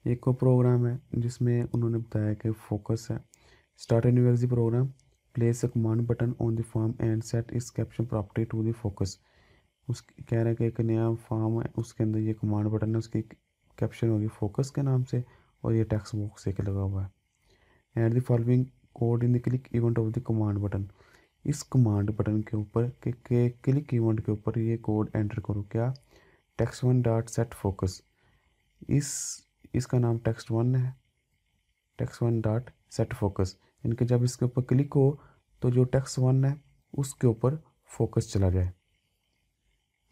एक और प्रोग्राम है जिसमें उन्होंने बताया कि फोकस है, start a new EXE program, place a command button on the form and set its caption property to the focus. उस कह रहा है कि एक नया फॉर्म है, उसके अंदर ये कमांड बटन है, उसकी कैप्शन होगी फोकस के नाम से, और ये टेक्स्ट बॉक्स एक लगा हुआ है। Add the following code in the click event of the command button. इस कमांड बटन के ऊपर के क्लिक इवेंट के ऊपर ये कोड एंटर करो। क्या? text1 dot set focus. इसका नाम text1 है, text1 डॉट सेट फोकस। इनके जब इसके ऊपर क्लिक हो तो जो text1 है उसके ऊपर फोकस चला जाए।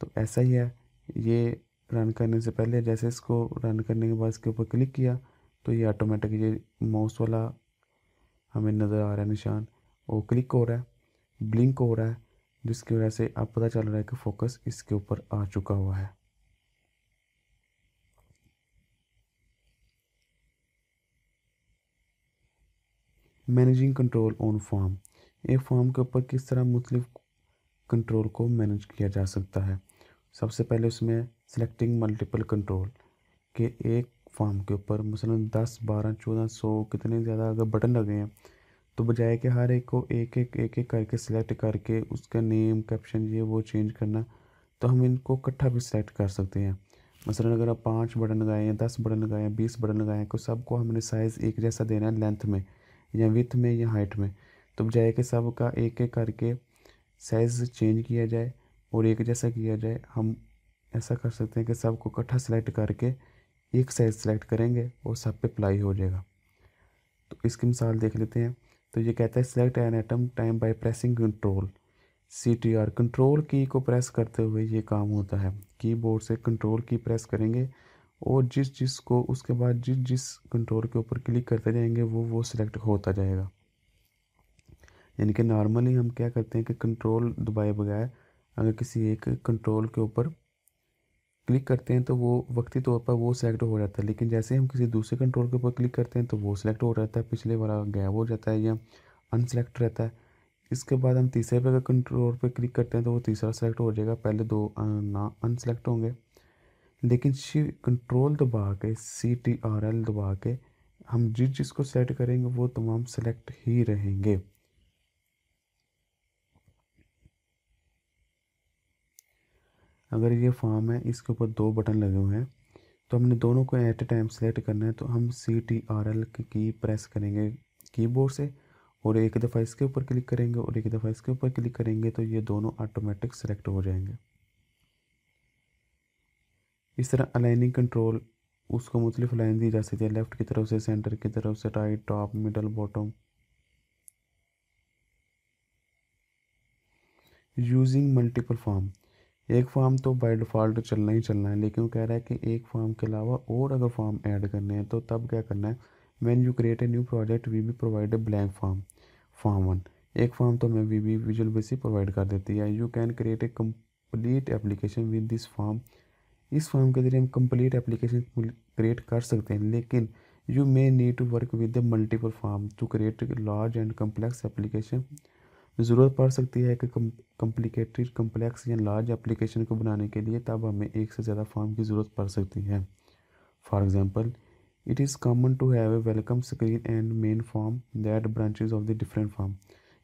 तो ऐसा ही है, ये रन करने से पहले जैसे इसको रन करने के बाद इसके ऊपर क्लिक किया तो ये ऑटोमेटिक ये माउस वाला हमें नज़र आ रहा है निशान, वो क्लिक हो रहा है, ब्लिंक हो रहा है, जिसकी वजह से अब पता चल रहा है कि फोकस इसके ऊपर आ चुका हुआ है। Managing control on form. एक फॉर्म के ऊपर किस तरह मुख्तलिफ कंट्रोल को मैनेज किया जा सकता है। सबसे पहले उसमें सेलेक्टिंग मल्टीपल कंट्रोल के एक फॉर्म के ऊपर मसलन 10, 12, 14, 100 कितने ज़्यादा अगर बटन लगे हैं तो बजाय कि हर एक को एक एक करके सिलेक्ट करके उसका नेम कैप्शन ये वो चेंज करना, तो हम इनको इकट्ठा भी सिलेक्ट कर सकते हैं। मसलन अगर आप 5 बटन लगाए हैं, 10 बटन लगाए हैं, 20 बटन लगाए हैं, तो सबको हमने साइज़ एक जैसा देना है, लेंथ में या विथ में या हाइट में। तो बजाय कि सब का एक एक करके साइज़ चेंज किया जाए और एक जैसा किया जाए, हम ऐसा कर सकते हैं कि सबको इकट्ठा सेलेक्ट करके एक साइज़ सेलेक्ट करेंगे और सब पे अप्लाई हो जाएगा। तो इसकी मिसाल देख लेते हैं। तो ये कहता है select an item time by pressing control CTR। Control की को प्रेस करते हुए ये काम होता है। कीबोर्ड से कंट्रोल की प्रेस करेंगे और जिस को उसके बाद जिस कंट्रोल के ऊपर क्लिक करते जाएंगे वो सिलेक्ट होता जाएगा। यानी कि नॉर्मली हम क्या करते हैं कि कंट्रोल दबाए बगैर अगर किसी एक कंट्रोल के ऊपर क्लिक करते हैं तो वो वक्ती तौर पर वो सिलेक्ट हो जाता है, लेकिन जैसे हम किसी दूसरे कंट्रोल के ऊपर क्लिक करते हैं तो वो सिलेक्ट हो जाता है, पिछले वाला गायब हो जाता है या अनसेलेक्ट रहता है। इसके बाद हम तीसरे पे अगर कंट्रोल पे क्लिक करते हैं तो वो तीसरा सेलेक्ट हो जाएगा, पहले दो ना अनसेलेक्ट होंगे। लेकिन कंट्रोल दबा के CTRL दबा के हम जिसको सेलेक्ट करेंगे वो तमाम सेलेक्ट ही रहेंगे। अगर ये फॉर्म है, इसके ऊपर 2 बटन लगे हुए हैं तो हमने दोनों को एट ए टाइम सेलेक्ट करना है, तो हम CTRL की प्रेस करेंगे कीबोर्ड से और एक दफ़ा इसके ऊपर क्लिक करेंगे और एक दफ़ा इसके ऊपर क्लिक करेंगे तो ये दोनों ऑटोमेटिक सेलेक्ट हो जाएंगे। इस तरह अलाइनिंग कंट्रोल उसको मुख्तलिफ लाइन दी जा सकती है, लेफ़्ट की तरफ से, सेंटर की तरफ से, right, top, middle, bottom. Using multiple form. एक फॉर्म तो बाय डिफ़ॉल्ट चलना ही चलना है, लेकिन वो कह रहा है कि एक फॉर्म के अलावा और अगर फॉर्म ऐड करने हैं तो तब क्या करना है। When you create a new project V B provide a blank form 1। एक फॉर्म तो हमें V B visual basic provide कर देती है। You can create a complete application with this form. इस फॉर्म के ज़रिए हम कंप्लीट एप्लीकेशन क्रिएट कर सकते हैं, लेकिन you may need to work with the multiple form to create large and complex application. ज़रूरत पड़ सकती है कि कम्प्लिकेटेड, कम्प्लेक्स या लार्ज एप्लीकेशन को बनाने के लिए, तब हमें एक से ज़्यादा फॉर्म की ज़रूरत पड़ सकती है। For example, it is common to have a welcome screen and main form that branches of the different form.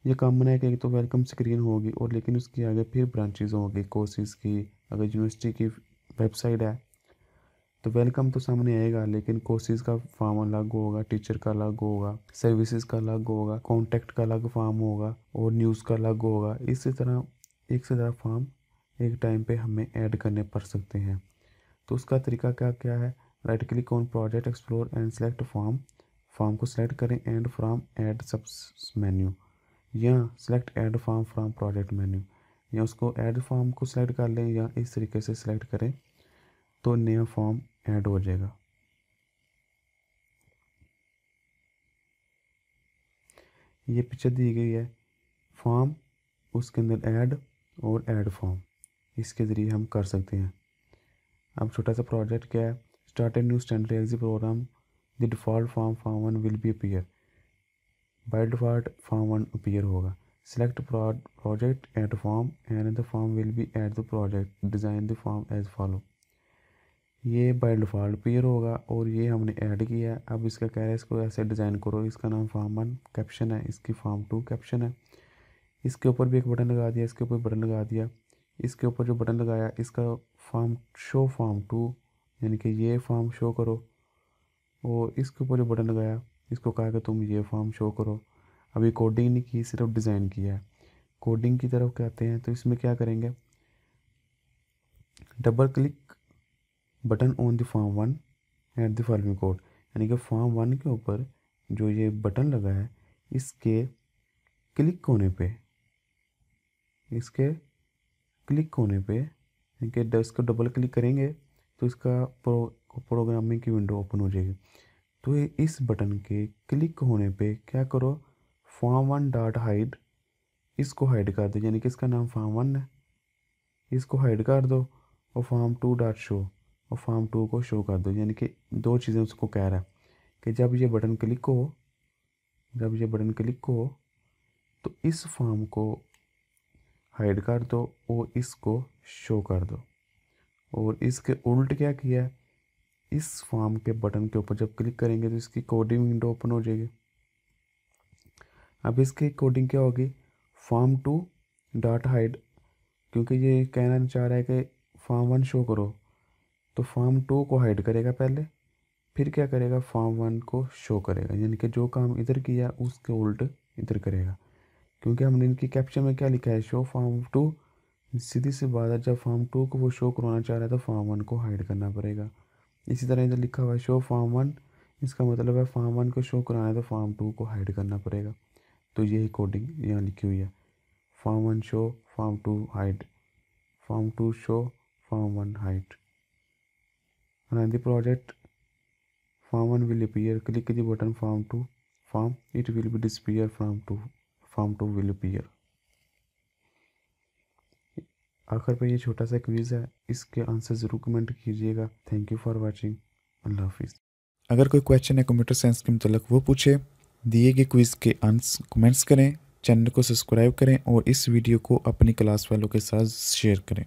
ये कॉमन है कि एक तो वेलकम स्क्रीन होगी और लेकिन उसके आगे फिर ब्रांचेज होंगी कोर्सेज़ की। अगर यूनिवर्सिटी की वेबसाइट है तो वेलकम तो सामने आएगा, लेकिन कोर्सेज का फॉर्म अलग होगा, टीचर का अलग होगा, सर्विसेज का अलग होगा, कॉन्टैक्ट का अलग फॉर्म होगा और न्यूज़ का अलग होगा। इसी तरह एक से ज़्यादा फॉर्म एक टाइम पे हमें ऐड करने पड़ सकते हैं। तो उसका तरीका क्या क्या है। Right click on project explore and select form को सिलेक्ट करें एंड फ्रॉम ऐड सब मेन्यू, या select add form from project menu, या उसको ऐड फॉर्म को सिलेक्ट कर लें या इस तरीके से सिलेक्ट करें तो नया फॉर्म ऐड हो जाएगा। ये पिक्चर दी गई है फॉर्म, उसके अंदर ऐड और ऐड फॉर्म, इसके ज़रिए हम कर सकते हैं। अब छोटा सा प्रोजेक्ट क्या है। Start a new standard EXE program, the default form 1 will be appear. By default form 1 appear होगा। Select project add form and the form will be add the project, design the form as follow. ये by default appear होगा और ये हमने add किया है। अब इसका कह रहा है इसको ऐसे डिज़ाइन करो। इसका नाम फॉर्म 1 कैप्शन है, इसकी फॉर्म 2 कैप्शन है। इसके ऊपर भी एक बटन लगा दिया, इसके ऊपर बटन लगा दिया। इसके ऊपर जो बटन लगाया इसका फॉर्म शो फॉर्म टू, यानी कि ये फॉर्म शो करो। और इसके ऊपर जो बटन लगाया इसको कहा कि तुम ये फॉर्म शो करो। अभी कोडिंग नहीं की, सिर्फ डिज़ाइन किया है। कोडिंग की तरफ कहते हैं तो इसमें क्या करेंगे, double click button on the form one at the following code, यानी कि फॉर्म वन के ऊपर जो ये बटन लगा है इसके क्लिक होने पे, यानी कि इसको डबल क्लिक करेंगे तो इसका प्रोग्रामिंग की विंडो ओपन हो जाएगी। तो इस बटन के क्लिक होने पे क्या करो, फॉर्म वन डॉट हाइड, इसको हाइड कर दो, यानी कि इसका नाम फॉर्म वन है, इसको हाइड कर दो। और फॉर्म टू डॉट शो, और फॉर्म टू को शो कर दो। यानी कि दो चीज़ें उसको कह रहा है कि जब ये बटन क्लिक हो तो इस फॉर्म को हाइड कर दो और इसको शो कर दो। और इसके उल्ट क्या किया है, इस फॉर्म के बटन के ऊपर जब क्लिक करेंगे तो इसकी कोडिंग विंडो ओपन हो जाएगी। अब इसकी कोडिंग क्या होगी, फॉर्म टू डॉट हाइड, क्योंकि ये कहना चाह रहा है कि फॉर्म वन शो करो, तो फॉर्म टू को हाइड करेगा पहले, फिर क्या करेगा, फॉर्म वन को शो करेगा। यानी कि जो काम इधर किया उसके उल्ट इधर करेगा। क्योंकि हमने इनकी कैप्शन में क्या लिखा है, शो फॉर्म टू, सीधी सी बात है, जब फॉर्म टू को वो शो करवाना चाह रहा है तो फॉर्म वन को हाइड करना पड़ेगा। इसी तरह इधर लिखा हुआ है शो फॉर्म वन, इसका मतलब है फॉर्म वन को शो कराना है तो फॉर्म टू को हाइड करना पड़ेगा। तो यही कोडिंग यहाँ लिखी हुई है, form one show, form two hide, form two show, form one hide. Run the project, form 1 will appear, click the button form 2, form, it will be disappear, form 2 will appear। आखिर पे ये छोटा सा quiz है, इसके answer ज़रूर comment कीजिएगा। Thank you for watching, अल्लाह हाफिज़। अगर कोई क्वेश्चन है कंप्यूटर साइंस के मतलब वो पूछे, दिए गए क्विज के आंसर कमेंट्स करें, चैनल को सब्सक्राइब करें और इस वीडियो को अपनी क्लास वालों के साथ शेयर करें।